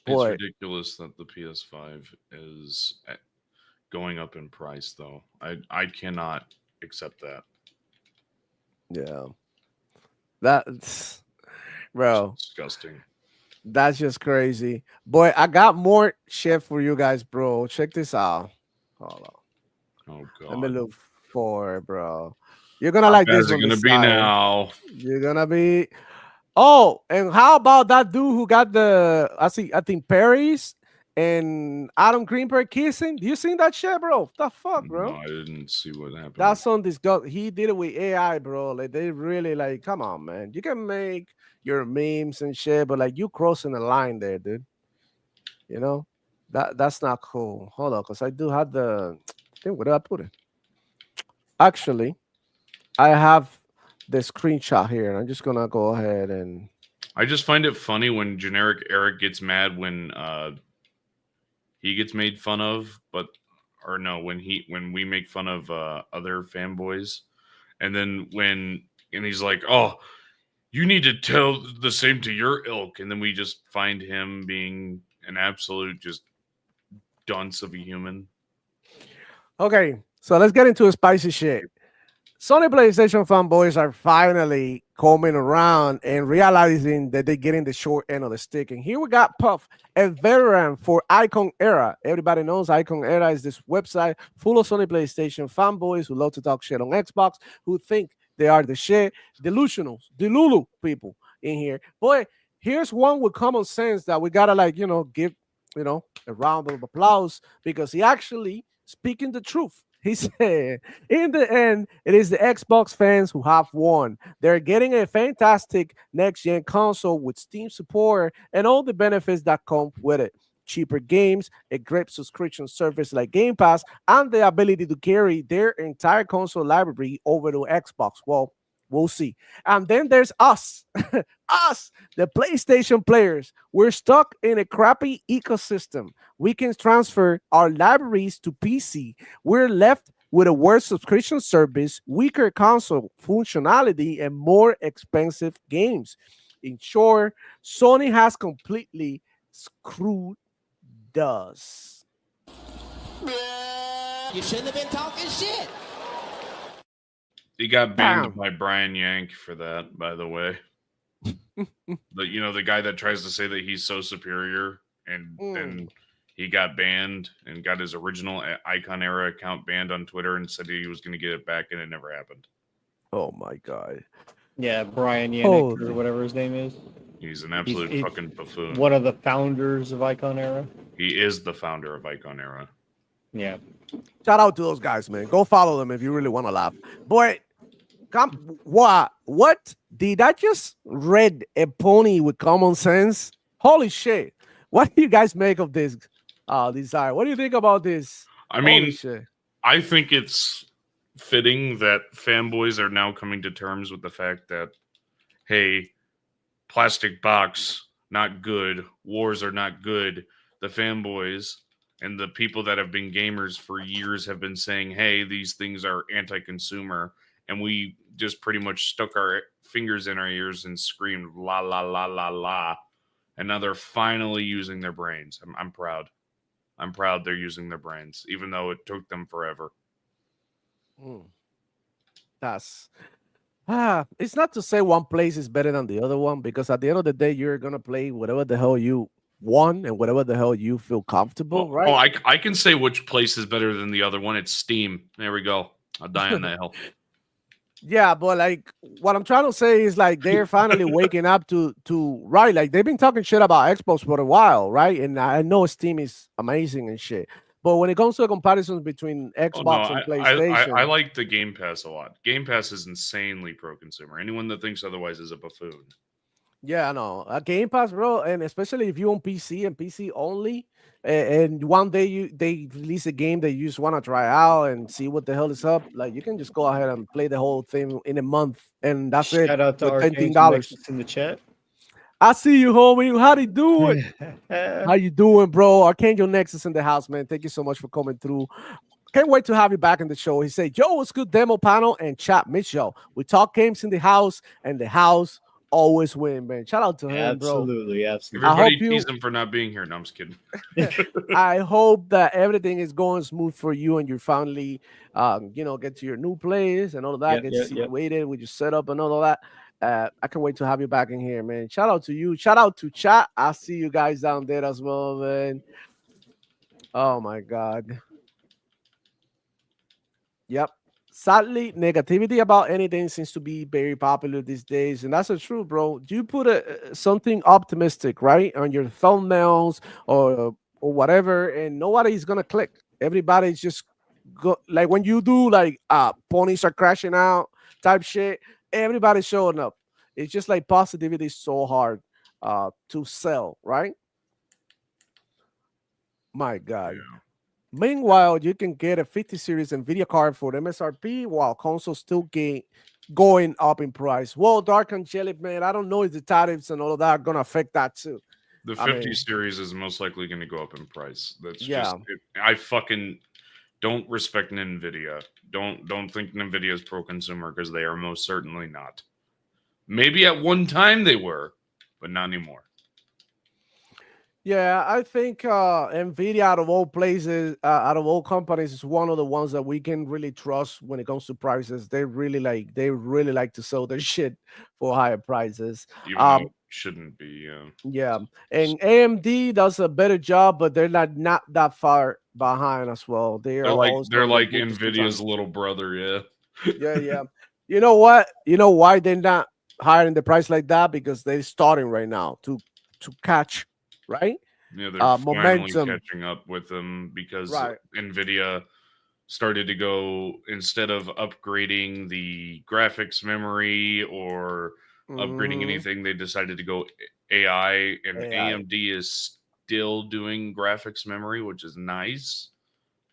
It's Boy, ridiculous that the PS5 is going up in price, though. I cannot accept that. yeah, that's bro. It's disgusting. That's just crazy, boy. I got more shit for you guys, bro. Check this out. Hold on. Oh god. Let me look for it, bro. You're gonna How like bad this is it one. gonna This be style. now? You're gonna be. Oh, and how about that dude who got I think Paris and Adam Greenberg kissing? Do you seen that shit, bro? What the fuck, bro? No, I didn't see what happened. That's on this guy. He did it with AI, bro. Like they really like, come on, man. You can make your memes and shit, but like you crossing the line there, dude. You know? That's not cool. Hold on, because I do have the thing. Where did I put it? Actually, I have the screenshot here, and I'm just gonna go ahead and I just find it funny when generic Eric gets mad when he gets made fun of, when we make fun of other fanboys, and then and he's like, "Oh, you need to tell the same to your ilk," and then we just find him being an absolute just dunce of a human. Okay, so let's get into a spicy shit. Sony PlayStation fanboys are finally coming around and realizing that they're getting the short end of the stick. And here we got Puff, a veteran for Icon Era. Everybody knows Icon Era is this website full of Sony PlayStation fanboys who love to talk shit on Xbox, who think they are the shit, delusionals, delulu people in here. Boy, here's one with common sense that we gotta give a round of applause because he actually speaking the truth. He said, in the end, it is the Xbox fans who have won. They're getting a fantastic next-gen console with Steam support and all the benefits that come with it. Cheaper games, a great subscription service like Game Pass, and the ability to carry their entire console library over to Xbox. Well, we'll see. And then there's us. Us, the PlayStation players. We're stuck in a crappy ecosystem. We can transfer our libraries to PC. We're left with a worse subscription service, weaker console functionality, and more expensive games. In short, Sony has completely screwed us. You shouldn't have been talking shit. He got banned by Brian Yank for that, by the way. The guy that tries to say that he's so superior, and then he got banned and got his original Icon Era account banned on Twitter and said he was going to get it back, and it never happened. Oh my god! Yeah, Brian Yannick or Holy. whatever his name is. He's an absolute He's fucking buffoon. one of the founders of Icon Era. He is the founder of Icon Era. Yeah. Shout out to those guys, man. Go follow them if you really want to laugh. But what did I just read a pony with common sense? Holy shit. What do you guys make of this? Desire. What do you think about this? I mean, Holy shit. I think it's fitting that fanboys are now coming to terms with the fact that, hey, plastic box, not good. Wars are not good. The fanboys and the people that have been gamers for years have been saying, hey, these things are anti-consumer. And we just pretty much stuck our fingers in our ears and screamed, la, la, la, la, la. And now they're finally using their brains. I'm proud. I'm proud they're using their brains, even though it took them forever. That's it's not to say one place is better than the other one, because at the end of the day, you're gonna play whatever the hell you want and whatever the hell you feel comfortable, right? Oh, I can say which place is better than the other one. It's Steam. There we go. I'll die on that hill. Yeah, but like what I'm trying to say is like they're finally waking up to right. Like they've been talking shit about Xbox for a while, right? And I know Steam is amazing and shit. But when it comes to the comparisons between Xbox and PlayStation, I like the Game Pass a lot. Game Pass is insanely pro-consumer. Anyone that thinks otherwise is a buffoon. yeah, I know. Game Pass, bro, and especially if you own PC and PC only, and one day they release a game that you just want to try out and see what the hell is up, like you can just go ahead and play the whole thing in a month, and that's it. Shout out to For Arcane $10 in the chat. I see you, homie. How you doing? How you doing, bro? Archangel Nexus in the house, man. Thank you so much for coming through. Can't wait to have you back in the show. He said, yo, what's good, demo panel and chat, miss y'all. We talk games in the house, and the house always win, man. Shout out to him, bro. Absolutely. Everybody tease him for not being here. No, I'm just kidding. I hope that everything is going smooth for you and your family. Get to your new place and all of that. Get situated with your setup and all of that. I can't wait to have you back in here, man. Shout out to you. Shout out to chat. I see you guys down there as well, man. Oh my God. Yep. Sadly, negativity about anything seems to be very popular these days, and that's the truth, bro. You put something optimistic, right, on your thumbnails or whatever, and nobody's gonna click. Everybody's just like when you do like ponies are crashing out type shit. Everybody's showing up. It's just like positivity is so hard to sell, right? My God. Yeah. Meanwhile, you can get a 50 series NVIDIA card for MSRP while consoles still going up in price. Well, Dark Angelic, man, I don't know if the tariffs and all of that are going to affect that too. The 50 series is most likely going to go up in price. That's just I fucking don't respect NVIDIA. Don't think NVIDIA is pro-consumer, because they are most certainly not. Maybe at one time they were, but not anymore. Yeah, I think NVIDIA, out of all places, out of all companies, is one of the ones that we can really trust when it comes to prices. They really like to sell their shit for higher prices. Even though it shouldn't be. Yeah, and AMD does a better job, but they're not that far behind as well. They're like NVIDIA's little brother. Yeah. You know what? You know why they're not higher the price like that? Because they're starting right now to catch. Right? Yeah, they're finally catching up with them, because NVIDIA started to go, instead of upgrading the graphics memory or upgrading anything, they decided to go AI, and AMD is still doing graphics memory, which is nice,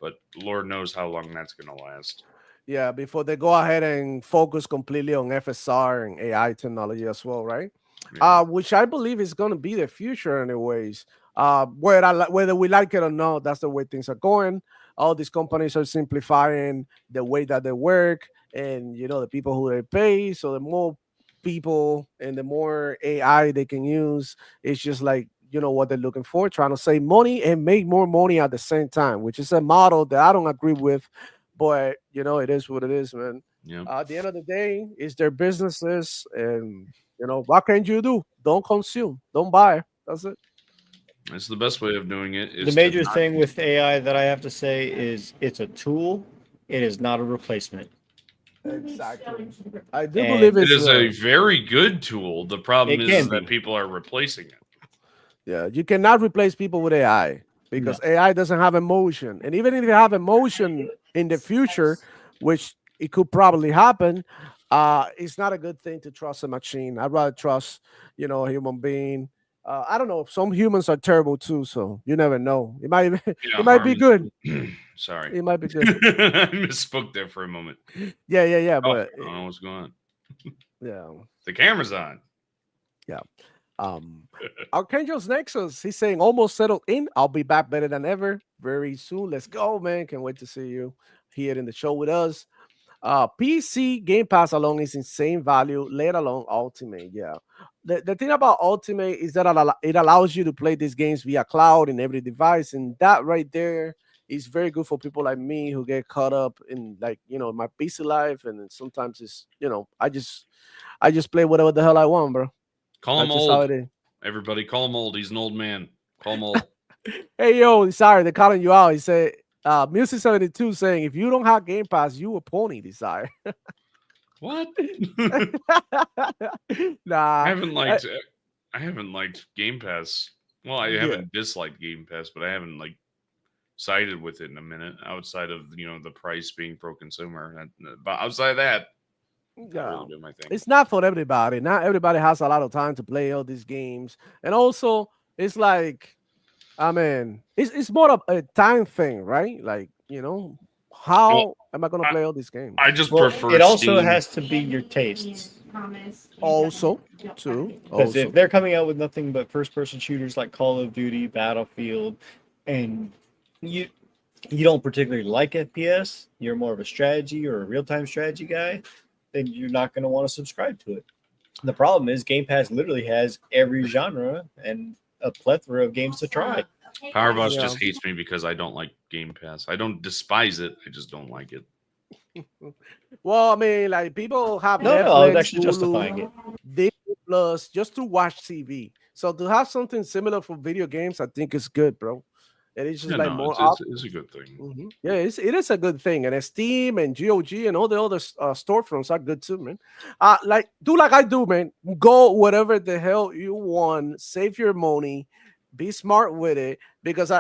but Lord knows how long that's going to last. Yeah, before they go ahead and focus completely on FSR and AI technology as well, right? Yeah. Which I believe is going to be the future anyways. Whether we like it or not, that's the way things are going. All these companies are simplifying the way that they work, and the people who they pay. So the more people and the more AI they can use, it's just like what they're looking for, trying to save money and make more money at the same time, which is a model that I don't agree with, but it is what it is, man. Yeah. At the end of the day, it's their businesses, and what can you do? Don't consume, don't buy. That's it. It's the best way of doing it. The major thing with AI that I have to say is it's a tool. It is not a replacement. Exactly. I do And believe It it's is a very good tool. The problem It is can that be. people are replacing it. yeah. You cannot replace people with AI because AI doesn't have emotion, and even if you have emotion in the future, which it could probably happen, it's not a good thing to trust a machine. I'd rather trust, a human being. I don't know. Some humans are terrible too, so you never know. It might Yeah, it might be good. Sorry. It might be good. I misspoke there for a moment. Yeah. Oh, But I don't know what's going on. yeah. The camera's on. Yeah. Archangel's Nexus, he's saying almost settled in. I'll be back better than ever very soon. Let's go, man. Can't wait to see you here in the show with us. PC Game Pass alone is insane value, let alone Ultimate. Yeah. The thing about Ultimate is that it allows you to play these games via cloud in every device. And that right there is very good for people like me who get caught up in my busy life. And then sometimes it's, I just play whatever the hell I want, bro. Call him That's just how old. it is. Everybody call him old. He's an old man. Call him old. Hey, yo, sorry, they're calling you out. He said, Music 72 saying, if you don't have Game Pass, you a pony, Desire. What? Nah. I haven't liked Game Pass. Well, I haven't disliked Game Pass, but I haven't sided with it in a minute. Outside of the price being pro consumer, but outside of that, not really doing my thing. It's not for everybody. Not everybody has a lot of time to play all these games, and also it's like, I mean, it's more of a time thing, right? Like how am I gonna play all these games? I just prefer. It also Steam. has to be your tastes. Also, too. Because if they're coming out with nothing but first-person shooters like Call of Duty, Battlefield, and you don't particularly like FPS, you're more of a strategy or a real-time strategy guy, then you're not going to want to subscribe to it. The problem is Game Pass literally has every genre and a plethora of games to try. Powerboss just hates me because I don't like Game Pass. I don't despise it. I just don't like it. Well, I mean, like people have No, I was actually justifying it. Disney Plus just to watch TV. So to have something similar for video games, I think is good, bro. And it's just more. It's a good thing. Mm-hmm. Yeah, it is a good thing, and Steam and GOG and all the other storefronts are good too, man. Do like I do, man. Go whatever the hell you want. Save your money. Be smart with it, because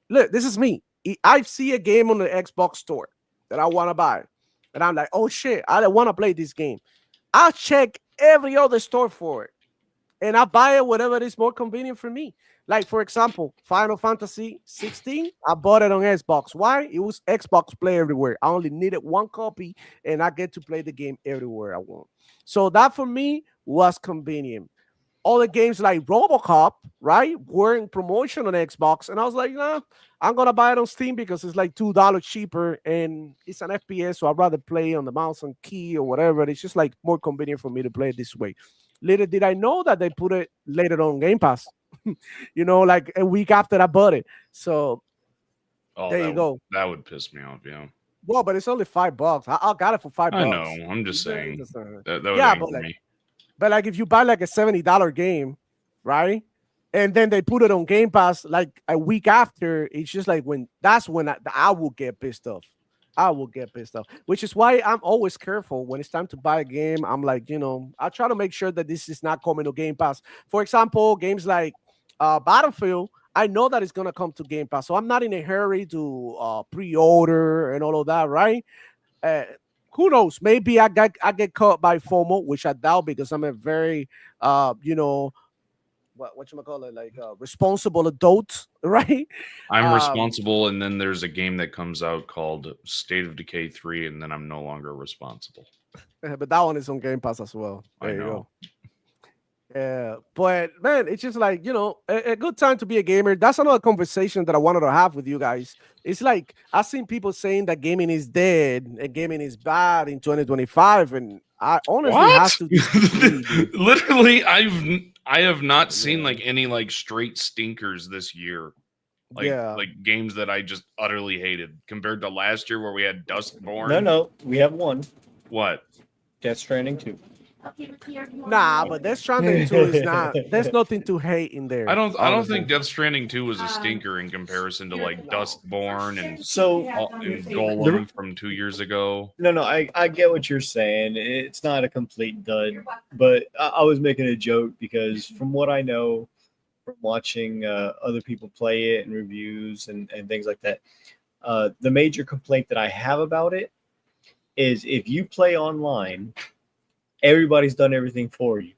look, this is me. I see a game on the Xbox store that I want to buy, and I'm like, oh shit, I don't want to play this game. I check every other store for it, and I buy it whatever is more convenient for me. Like, for example, Final Fantasy 16, I bought it on Xbox. Why? It was Xbox Play Everywhere. I only needed one copy, and I get to play the game everywhere I want. So that for me was convenient. All the games like RoboCop, right, were in promotion on Xbox, and I was like, nah, I'm gonna buy it on Steam because it's like $2 cheaper, and it's an FPS, so I'd rather play on the mouse and key or whatever. It's just like more convenient for me to play it this way. Little did I know that they put it later on Game Pass, like a week after I bought it. So there you go. That would piss me off, yeah. Well, but it's only $5. I got it for $5. I know. I'm just saying. That would anger me. But like if you buy like a $70 game, right? And then they put it on Game Pass like a week after, it's just like that's when I will get pissed off. I will get pissed off, which is why I'm always careful when it's time to buy a game. I'm like, I try to make sure that this is not coming to Game Pass. For example, games like Battlefield, I know that it's going to come to Game Pass. So I'm not in a hurry to pre-order and all of that, right? Who knows? Maybe I get caught by FOMO, which I doubt because I'm a very, responsible adult, right? I'm responsible, and then there's a game that comes out called State of Decay 3, and then I'm no longer responsible. But that one is on Game Pass as well. There I you know. go. Yeah, but man, it's just like, a good time to be a gamer. That's another conversation that I wanted to have with you guys. It's like I've seen people saying that gaming is dead and gaming is bad in 2025, and I honestly have to disagree. Literally, I have not seen like any like straight stinkers this year. Like games that I just utterly hated compared to last year where we had Dustborn. No, we have one. What? Death Stranding 2. Nah, but Death Stranding 2 is not. There's nothing to hate in there. I don't honestly. think Death Stranding 2 was a stinker in comparison to like Dustborn and The- Golem from 2 years ago. No, I get what you're saying. It's not a complete dud, but I was making a joke because from what I know from watching other people play it and reviews and things like that, the major complaint that I have about it is if you play online, everybody's done everything for you.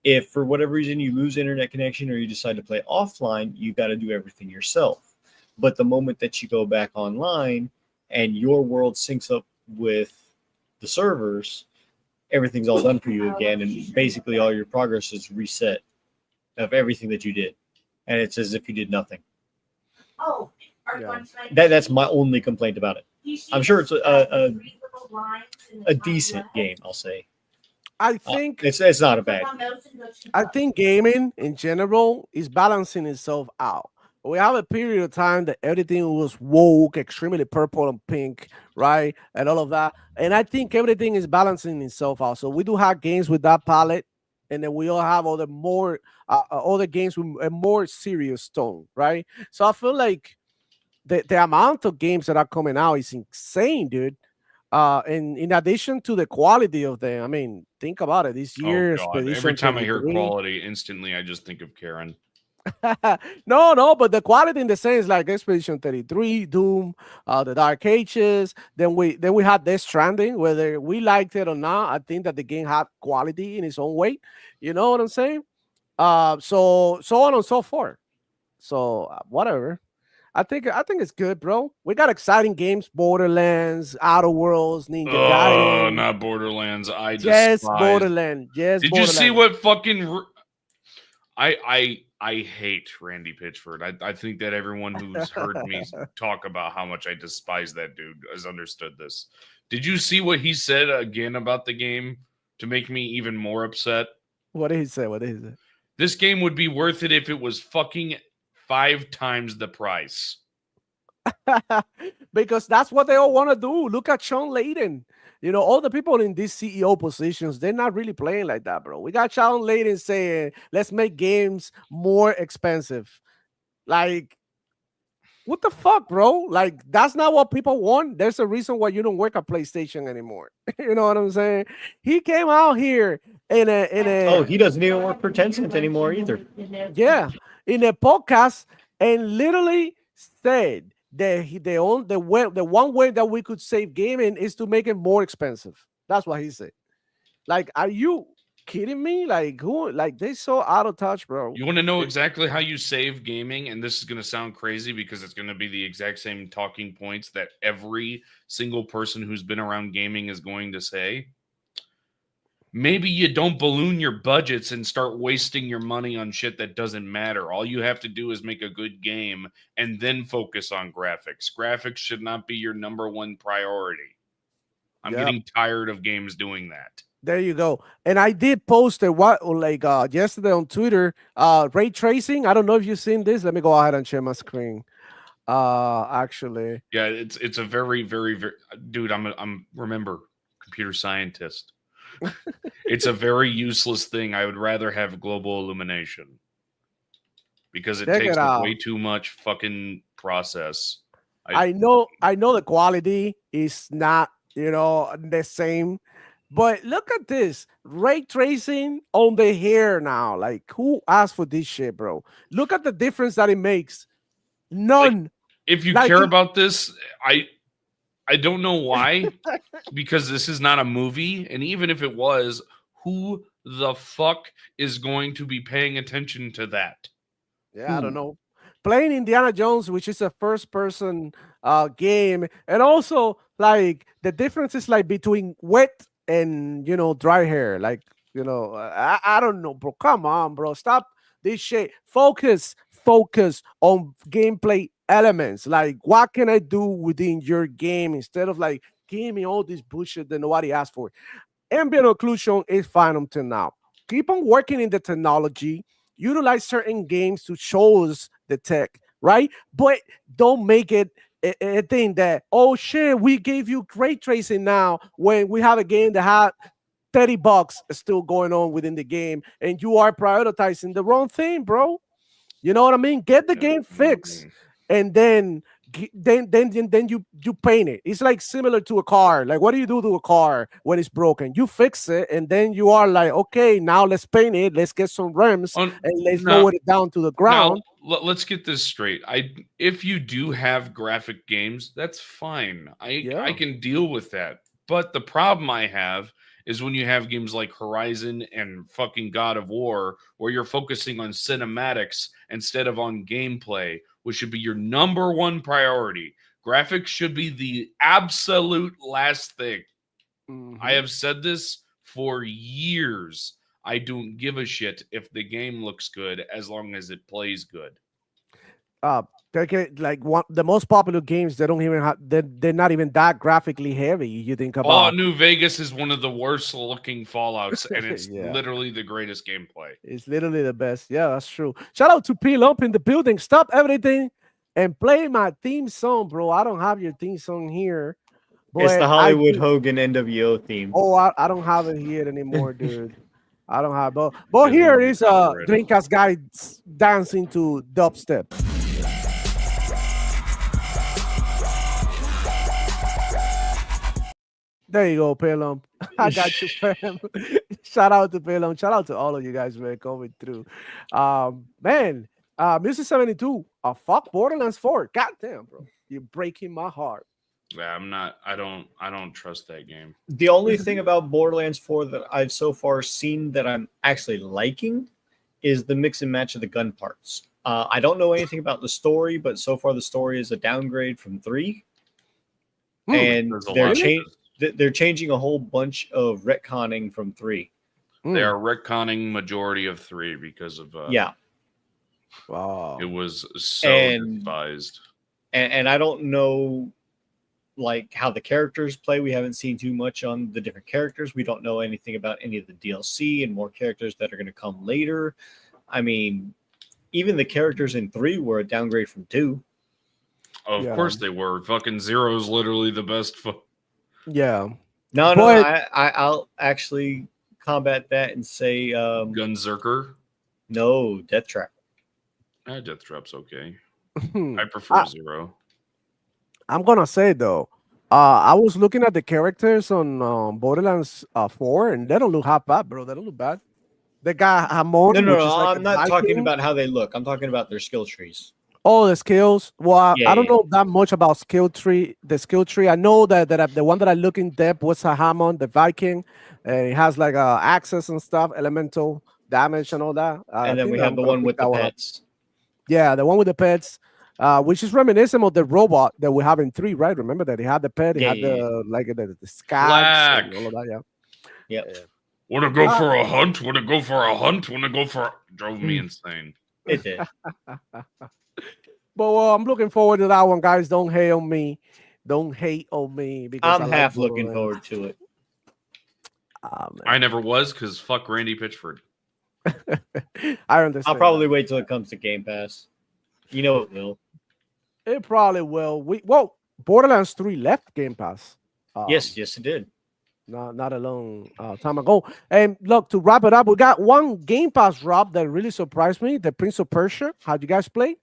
If for whatever reason you lose internet connection or you decide to play offline, you got to do everything yourself. But the moment that you go back online and your world syncs up with the servers, everything's all done for you again, and basically all your progress is reset of everything that you did, and it's as if you did nothing. That's my only complaint about it. I'm sure it's a decent game, I'll say. I think it's not a bad. I think gaming in general is balancing itself out. We have a period of time that everything was woke, extremely purple and pink, right? And all of that. And I think everything is balancing itself out. So we do have games with that palette, and then we all have other games with a more serious tone, right? So I feel like the amount of games that are coming out is insane, dude. And in addition to the quality of them, I mean, think about it. This year, Oh God. Every time I hear quality, instantly I just think of Karen. No, but the quality in the sense like Expedition 33, Doom, the Dark Ages. Then we had Death Stranding, whether we liked it or not. I think that the game had quality in its own way. You know what I'm saying? So on and so forth. So whatever. I think it's good, bro. We got exciting games: Borderlands, Outer Worlds, Ninja Gaiden. Oh, not Borderlands. Yes, Borderlands. Yes. Did Borderlands. you see what fucking? I hate Randy Pitchford. I think that everyone who's heard me talk about how much I despise that dude has understood this. Did you see what he said again about the game to make me even more upset? What did he say? This game would be worth it if it was fucking 5 times the price. Because that's what they all want to do. Look at Sean Layden. You know, all the people in these CEO positions, they're not really playing like that, bro. We got Sean Layden saying, let's make games more expensive. Like, what the fuck, bro? Like, that's not what people want. There's a reason why you don't work at PlayStation anymore. You know what I'm saying? He came out here in a Oh, he doesn't even work for Tencent anymore either. Yeah, in a podcast and literally said that the one way that we could save gaming is to make it more expensive. That's what he said. Like, are you kidding me? Like, who? Like, they so out of touch, bro. You want to know exactly how you save gaming? And this is going to sound crazy because it's going to be the exact same talking points that every single person who's been around gaming is going to say. Maybe you don't balloon your budgets and start wasting your money on shit that doesn't matter. All you have to do is make a good game and then focus on graphics. Graphics should not be your number one priority. I'm getting tired of games doing that. There you go. And I did post yesterday on Twitter, ray tracing. I don't know if you've seen this. Let me go ahead and share my screen. Actually. Yeah, it's a very, very, very dude, I'm remember, computer scientist. It's a very useless thing. I would rather have global illumination because it takes way too much fucking process. I know the quality is not, the same, but look at this ray tracing on the hair now. Like, who asked for this shit, bro? Look at the difference that it makes. None. Like, if you care about this, I don't know why, because this is not a movie. And even if it was, who the fuck is going to be paying attention to that? Yeah, I don't know. Playing Indiana Jones, which is a first-person game. And also, like, the difference is, like, between wet and, dry hair. Like, I don't know, bro. Come on, bro. Stop this shit. Focus on gameplay elements. Like, what can I do within your game instead of like giving me all this bullshit that nobody asked for? Ambient occlusion is fine until now. Keep on working in the technology. Utilize certain games to show us the tech, right? But don't make it a thing that, oh shit, we gave you ray tracing now when we have a game that had $30 still going on within the game, and you are prioritizing the wrong thing, bro. You know what I mean? Get the game fixed, and then you paint it. It's like similar to a car. Like, what do you do to a car when it's broken? You fix it, and then you are like, okay, now let's paint it. Let's get some rims and let's lower it down to the ground. Now, let's get this straight. If you do have graphic games, that's fine. I can deal with that. But the problem I have is when you have games like Horizon and fucking God of War, where you're focusing on cinematics instead of on gameplay, which should be your number one priority. Graphics should be the absolute last thing. I have said this for years. I don't give a shit if the game looks good as long as it plays good. The most popular games, they don't even have, they're not even that graphically heavy. You think about Fallout New Vegas is one of the worst looking Fallouts, and it's literally the greatest gameplay. It's literally the best. Yeah, that's true. Shout out to P Lump in the building. Stop everything and play my theme song, bro. I don't have your theme song here. It's the Hollywood Hogan NWO theme. Oh, I don't have it here anymore, dude. I don't have it. But here is Dreamcast guy dancing to dubstep. There you go, Pelum. I got you, fam. Shout out to Pelum. Shout out to all of you guys, man, coming through. Man, Music 72, fuck Borderlands 4. Goddamn, bro. You're breaking my heart. Yeah, I don't trust that game. The only thing about Borderlands 4 that I've so far seen that I'm actually liking is the mix and match of the gun parts. I don't know anything about the story, but so far the story is a downgrade from 3. And they're changing a whole bunch of retconning from 3. They are retconning majority of 3 because of wow, it was so despised. And I don't know like how the characters play. We haven't seen too much on the different characters. We don't know anything about any of the DLC and more characters that are going to come later. I mean, even the characters in 3 were a downgrade from 2. Of course they were. Fucking Zero's literally the best. Yeah. No, I'll actually combat that and say Gunzerker. No, Death Trap. Death Trap's okay. I prefer Zero. I'm gonna say though, I was looking at the characters on Borderlands 4, and they don't look half bad, bro. They don't look bad. They got Hamon. No, I'm not talking about how they look. I'm talking about their skill trees. Oh, the skills. Well, I don't know that much about skill tree. The skill tree. I know that the one that I look in depth was a Hammond, the Viking, and it has like access and stuff, elemental damage and all that. And then we have the one with the pets. Yeah, the one with the pets, which is reminiscent of the robot that we have in 3, right? Remember that he had the pet, he had the scabs and all of that. Yeah. Want to go for a hunt? Want to go for a hunt? Want to go for? Drove me insane. It did. But I'm looking forward to that one, guys. Don't hate on me. Don't hate on me because I'm half looking forward to it. I never was because fuck Randy Pitchford. I understand. I'll probably wait till it comes to Game Pass. You know it will. It probably will. Borderlands 3 left Game Pass. Yes, it did. Not a long time ago. And look, to wrap it up, we got one Game Pass drop that really surprised me. The Prince of Persia. How'd you guys play?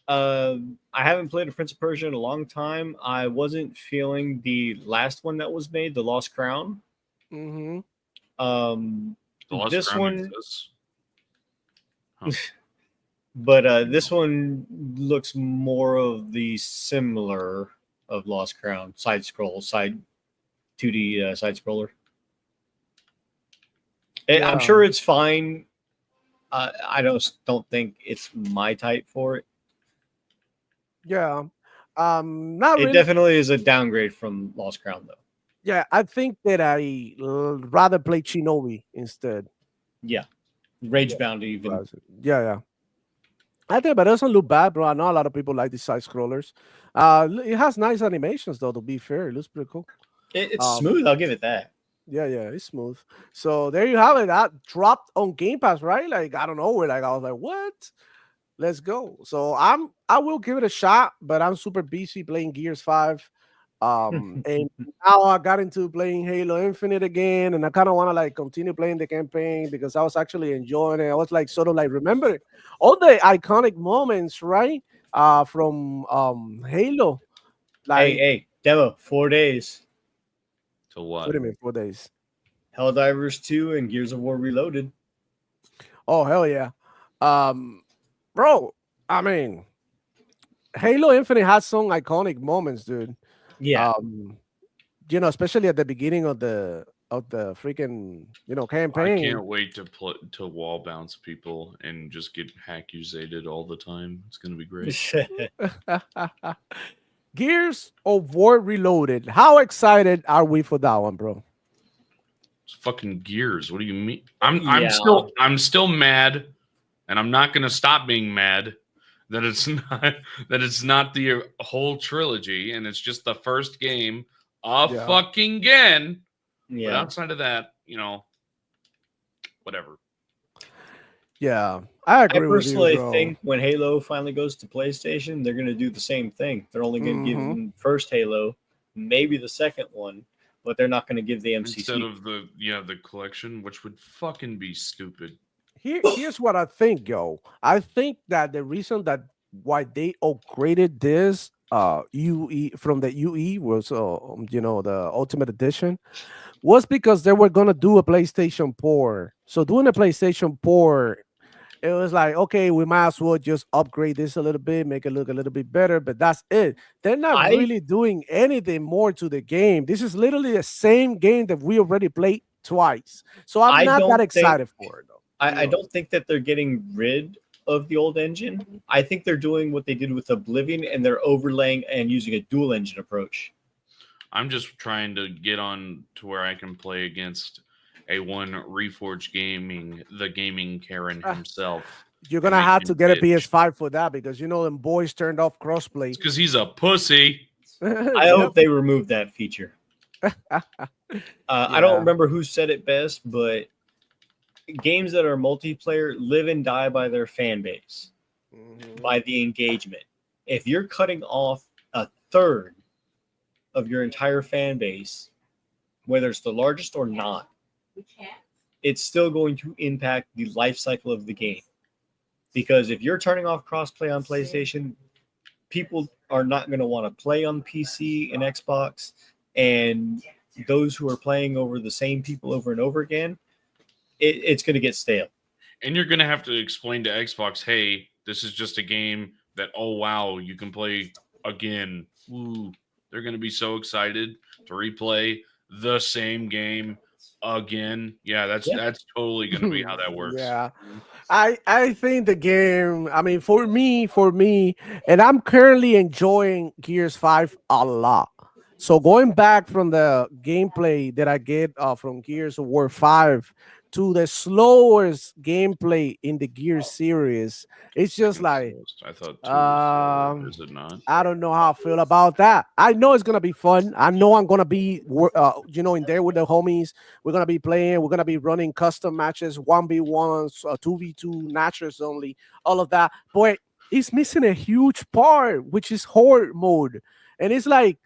I haven't played a Prince of Persia in a long time. I wasn't feeling the last one that was made, The Lost Crown. Mm-hmm. This one, but this one looks more of the similar of Lost Crown, 2D side scroller. I'm sure it's fine. I don't think it's my type for it. Yeah. It definitely is a downgrade from Lost Crown, though. Yeah, I think that I rather play Shinobi instead. Yeah. Ragebound even. Yeah. I think, but it doesn't look bad, bro. I know a lot of people like the side scrollers. It has nice animations, though, to be fair. It looks pretty cool. It's smooth. I'll give it that. Yeah, it's smooth. So there you have it. That dropped on Game Pass, right? Like, I don't know. I was like, what? Let's go. So I will give it a shot, but I'm super busy playing Gears 5 And now I got into playing Halo Infinite again, and I kind of want to like continue playing the campaign because I was actually enjoying it. I was like sort of like remember all the iconic moments, right? From Halo. Like, Hey, demo 4 days. To what? what do you mean 4 days? Helldivers 2 and Gears of War Reloaded. Oh hell yeah, bro. I mean, Halo Infinite has some iconic moments, dude. Yeah. Especially at the beginning of the freaking I campaign. can't wait to wall bounce people and just get accusated all the time. It's gonna be great. Gears of War Reloaded. How excited are we for that one, bro? It's fucking Gears. What do you mean? Yeah. I'm still mad, and I'm not gonna stop being mad that it's not the whole trilogy and it's just the first game fucking again. Yeah. But outside of that, whatever. Yeah, I agree with you, personally bro. think when Halo finally goes to PlayStation, they're going to do the same thing. They're only going to give them first Halo, maybe the second one, but they're not going to give the MCC. Instead of the collection, which would fucking be stupid. Here's what I think, yo. I think that the reason that why they upgraded this UE from the UE was the Ultimate Edition was because they were gonna do a PlayStation port. So doing a PlayStation port, it was like, okay, we might as well just upgrade this a little bit, make it look a little bit better, but that's it. They're not really doing anything more to the game. This is literally the same game that we already played twice. So I'm not that excited for it, though. I don't think that they're getting rid of the old engine. I think they're doing what they did with Oblivion, and they're overlaying and using a dual engine approach. I'm just trying to get on to where I can play against A1 Reforged Gaming, the gaming Karen himself. You're gonna have to get a PS5 for that because them boys turned off crossplay. Because he's a pussy. I hope they remove that feature. I don't remember who said it best, but games that are multiplayer live and die by their fan base, by the engagement. If you're cutting off a third of your entire fan base, whether it's the largest or not, it's still going to impact the life cycle of the game. Because if you're turning off crossplay on PlayStation, people are not going to want to play on PC and Xbox, and those who are playing over the same people over and over again, it's going to get stale. And you're going to have to explain to Xbox, hey, this is just a game that, oh, wow, you can play again. Ooh, they're going to be so excited to replay the same game again. Yeah, that's totally going to be how that works. Yeah. I think the game, I mean, for me, and I'm currently enjoying Gears 5 a lot. So going back from the gameplay that I get from Gears of War 5 to the slowest gameplay in the Gears series, it's just like I thought is it not? I don't know how I feel about that. I know it's gonna be fun. I know I'm gonna be in there with the homies. We're gonna be playing, we're gonna be running custom matches, 1v1s, 2v2 matches only, all of that. But it's missing a huge part, which is horde mode. And it's like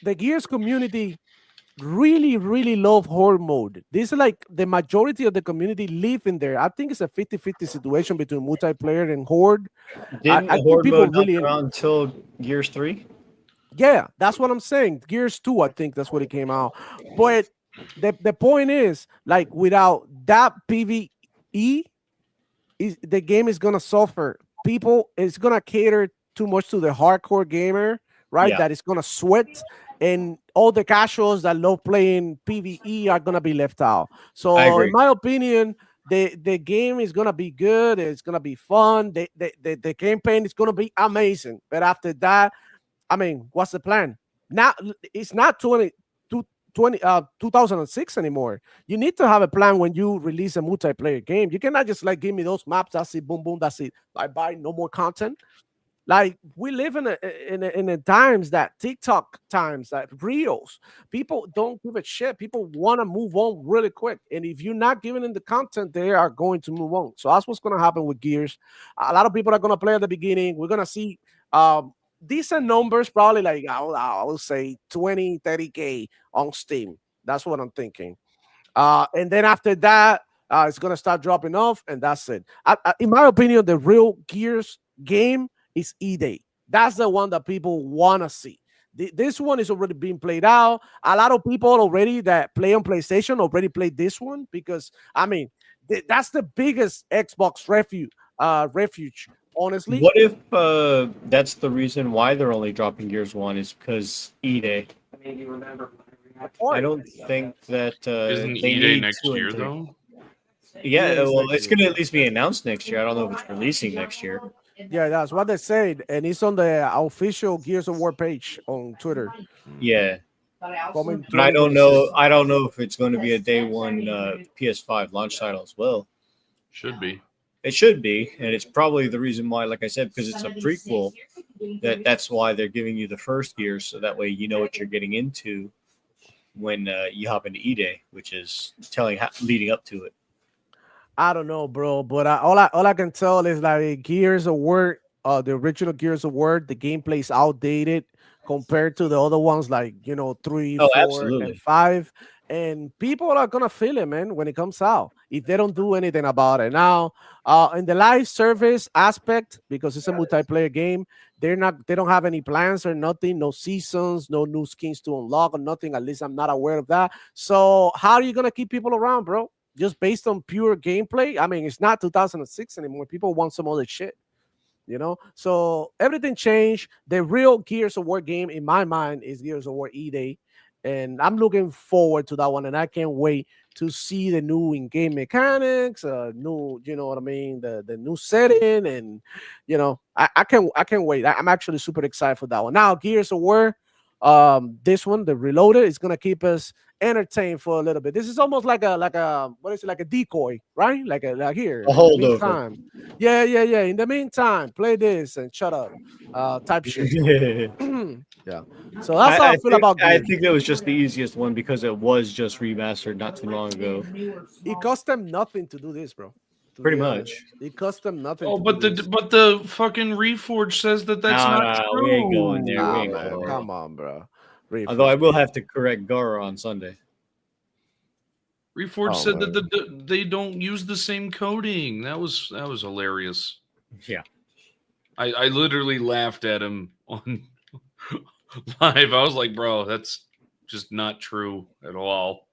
the Gears community really, really love horde mode. This is like the majority of the community live in there. I think it's a 50-50 situation between multiplayer and horde. Didn't horde mode not come out until Gears 3? Yeah, that's what I'm saying. Gears 2, I think that's what it came out. But the point is, like, without that PvE, the game is gonna suffer. It's gonna cater too much to the hardcore gamer, right? Yeah. That is gonna sweat, and all the casuals that love playing PvE are gonna be left out. So in my opinion, the game is gonna be good, it's gonna be fun, the campaign is gonna be amazing. But after that, I mean, what's the plan? Now it's not 2006 anymore. You need to have a plan when you release a multiplayer game. You cannot just like give me those maps, that's it, boom, boom, that's it. Bye, no more content. Like, we live in a times that TikTok times, that reels, people don't give a shit. People want to move on really quick. And if you're not giving them the content, they are going to move on. So that's what's going to happen with Gears. A lot of people are going to play at the beginning. We're going to see decent numbers, probably like I would say 20, 30K on Steam. That's what I'm thinking. And then after that, it's gonna start dropping off, and that's it. In my opinion, the real Gears game is E-Day. That's the one that people wanna see. This one is already being played out. A lot of people already that play on PlayStation already played this one because I mean that's the biggest Xbox refuge. Honestly, What if that's the reason why they're only dropping Gears 1 is because E-Day? I don't think that Isn't they E-Day need next 2 and year 3. though? Yeah, Yes, well, next it's year. going to at least be announced next year. I don't know if it's releasing next year. Yeah, that's what they said, and it's on the official Gears of War page on Twitter. Yeah, Coming but I don't know. 2026. I don't know if it's going to be a day one PS5 launch title as well. Should be. It should be, and it's probably the reason why, like I said, because it's a prequel. That's why they're giving you the first Gears, so that way you know what you're getting into when you hop into E-Day, which is leading up to it. I don't know, bro, but all I can tell is like Gears of War, the original Gears of War, the gameplay is outdated compared to the other ones, like 3, Oh, 4, and absolutely. 5. And people are gonna feel it, man, when it comes out. If they don't do anything about it now, in the live service aspect, because it's a multiplayer game, they don't have any plans or nothing, no seasons, no new skins to unlock or nothing. At least I'm not aware of that. So how are you gonna keep people around, bro? Just based on pure gameplay? I mean, it's not 2006 anymore. People want some other shit, So everything changed. The real Gears of War game, in my mind, is Gears of War E-Day, and I'm looking forward to that one. And I can't wait to see the new in-game mechanics, new, you know what I mean, the new setting, and I can't wait. I'm actually super excited for that one. Now, Gears of War, this one, the Reloaded, is gonna keep us entertained for a little bit. This is almost like a what is it, like a decoy, right? Like here A in the holdover. meantime. Yeah. In the meantime, play this and shut up. Type shit. Yeah. So that's how I feel about I Gears. think that was just the easiest one because it was just remastered not too long ago. It cost them nothing to do this, bro. To Pretty be honest. much. It cost them nothing Oh, to but do this. the fucking Reforge says that that's No, not no, we ain't going there. true. We Nah, ain't man, going there. come on, bro. Although I will have to correct Gara on Sunday. Reforge Oh, said man. that they don't use the same coding. That was hilarious. Yeah. I literally laughed at him on live. I was like, bro, that's just not true at all.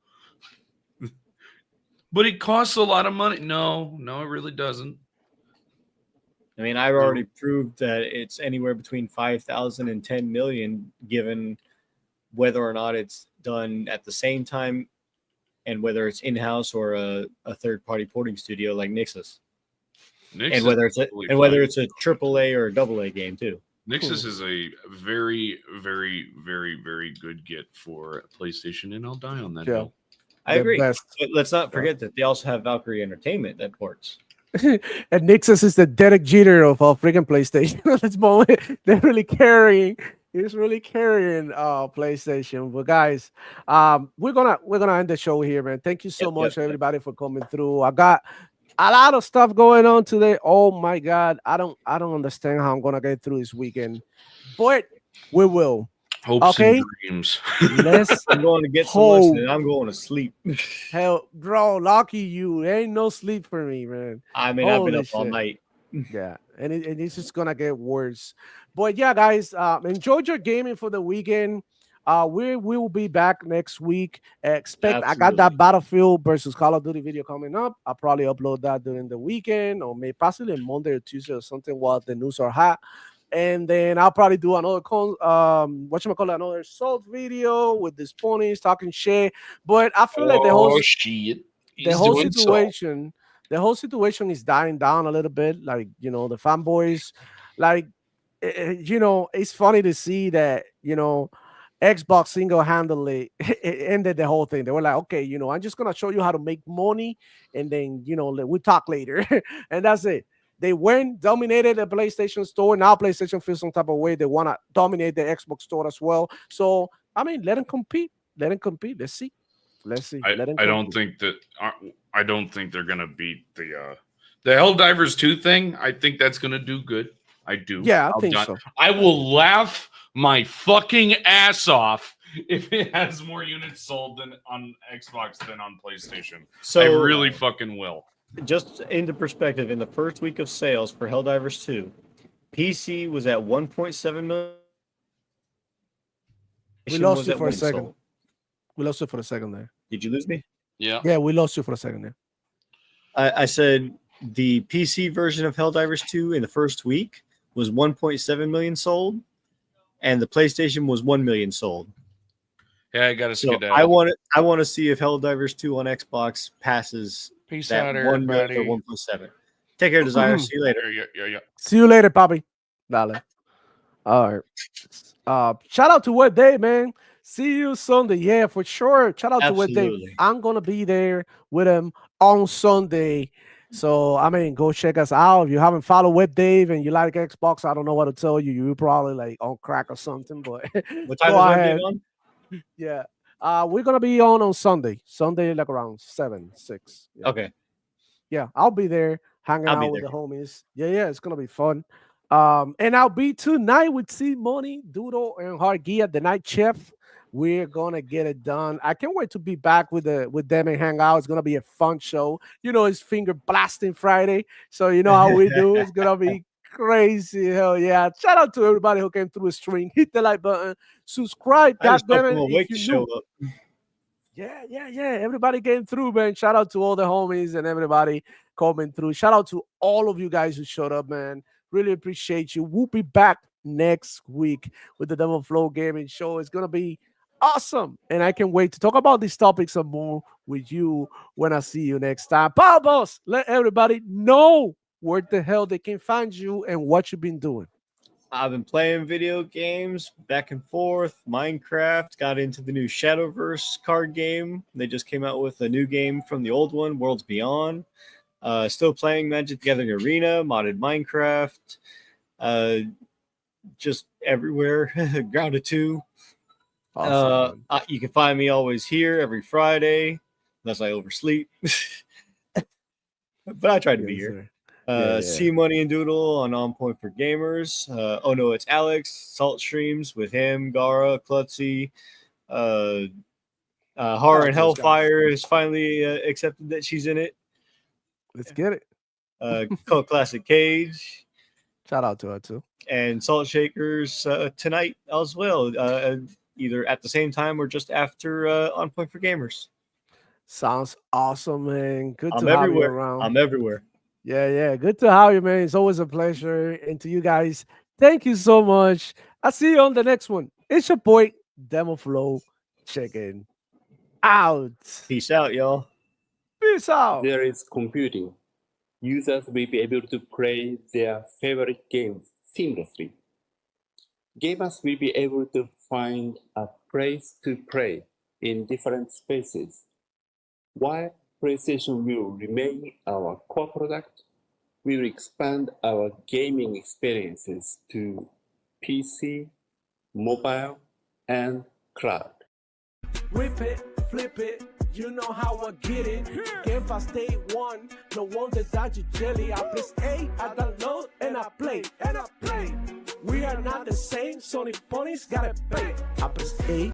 But it costs a lot of money. No, it really doesn't. I mean, I've already proved that it's anywhere between 5,000 and 10 million, given whether or not it's done at the same time and whether it's in-house or a third-party porting studio like Nixus. And whether it's a AAA or a AA game too. Nixus is a very, very, very, very good get for PlayStation, and I'll die on that hill. I agree. But let's not forget that they also have Valkyrie Entertainment that ports. And Nixus is the Derek Jeter of freaking PlayStation at this moment. They're really carrying. He's really carrying PlayStation. But guys, we're gonna end the show here, man. Thank you so much, everybody, for coming through. I got a lot of stuff going on today. Oh my God, I don't understand how I'm gonna get through this weekend, but we will. Hopes and dreams. I'm going to get some lunch and I'm going to sleep. Hell, bro, lucky you. There ain't no sleep for me, man. I mean, I've been up all night. Yeah, and it's just gonna get worse. But yeah, guys, enjoy your gaming for the weekend. We will be back next week. I got that Battlefield versus Call of Duty video coming up. I'll probably upload that during the weekend, or maybe possibly Monday or Tuesday or something while the news are hot. And then I'll probably do another another Salt video with these ponies talking shit. But I feel like the whole situation is dying down a little bit. Like, the fanboys, like, it's funny to see that, Xbox single-handedly ended the whole thing. They were like, okay, I'm just gonna show you how to make money, and then we talk later. And that's it. They went, dominated the PlayStation store. Now PlayStation feels some type of way. They want to dominate the Xbox store as well. So, I mean, let them compete. Let's see. I don't think they're gonna beat the Helldivers 2 thing. I think that's gonna do good. I do. Yeah, I think so. I will laugh my fucking ass off if it has more units sold than on Xbox than on PlayStation. So I really fucking will. Just into perspective, in the first week of sales for Helldivers 2, PC was at 1.7 million. We lost you for a second. We lost you for a second there. Did you lose me? Yeah. Yeah, we lost you for a second there. I said the PC version of Helldivers 2 in the first week was 1.7 million sold, and the PlayStation was 1 million sold. Yeah, I got to skedaddle. I want to see if Helldivers 2 on Xbox passes Peace that out, 1 million everybody. or 1.7. Take care, Desire. See you later. Yeah. See you later, Poppy. Dale. All right. Shout out to Wet Day, man. See you Sunday. Yeah, for sure. Shout out to Wet Day. Absolutely. I'm gonna be there with him on Sunday. So I mean, go check us out. If you haven't followed Wet Dave and you like Xbox, I don't know what to tell you. You're probably like on crack or something. But What time go is ahead. that on? Yeah. We're gonna be on Sunday. Sunday, like around 7, 6. Yeah. Okay. Yeah, I'll be there hanging I'll be out with there. the homies. Yeah, it's gonna be fun. And I'll be tonight with C Money, Doodle, and Hargia, the night chef. We're gonna get it done. I can't wait to be back with them and hang out. It's gonna be a fun show. You know, it's finger blasting Friday, so you know how we do. It's gonna be crazy. Hell yeah! Shout out to everybody who came through the stream. Hit the like button, subscribe. I just Goddamn don't it! wait If to you show new. up. Yeah. Everybody came through, man. Shout out to all the homies and everybody coming through. Shout out to all of you guys who showed up, man. Really appreciate you. We'll be back next week with the Devil Flow Gaming Show. It's gonna be awesome, and I can't wait to talk about these topics and more with you when I see you next time. Power Boss, let everybody know where the hell they can find you and what you've been doing. I've been playing video games back and forth. Minecraft, got into the new Shadowverse card game. They just came out with a new game from the old one, Worlds Beyond. Still playing Magic the Gathering Arena, modded Minecraft. Just everywhere. Grounded 2. Awesome, You can find me always here every Friday, unless I oversleep. But I try to be here. C Money and Doodle on Point for Gamers. Oh no, it's Alex. Salt Streams with him, Gara, Klutzy. Horror and Hellfire has finally accepted that she's in it. Let's get it. Cult Classic Cage. Shout out to her too. And Salt Shakers tonight as well. Either at the same time or just after On Point for Gamers. Sounds awesome, man. Good I'm to have you everywhere. around. I'm everywhere. Yeah. Good to have you, man. It's always a pleasure. And to you guys, thank you so much. I'll see you on the next one. It's your boy, Demo Flow. Checking out. Peace out, y'all. Peace out. There is computing. Users will be able to play their favorite games seamlessly. Gamers will be able to find a place to play in different spaces. While PlayStation will remain our core product, we will expand our gaming experiences to PC, mobile, and cloud. Whip it, flip it, you know how I get it. Game Pass Day 1, no wonder that you jelly. I press A, I download, and I play. We are not the same, Sony ponies gotta pay. I press A,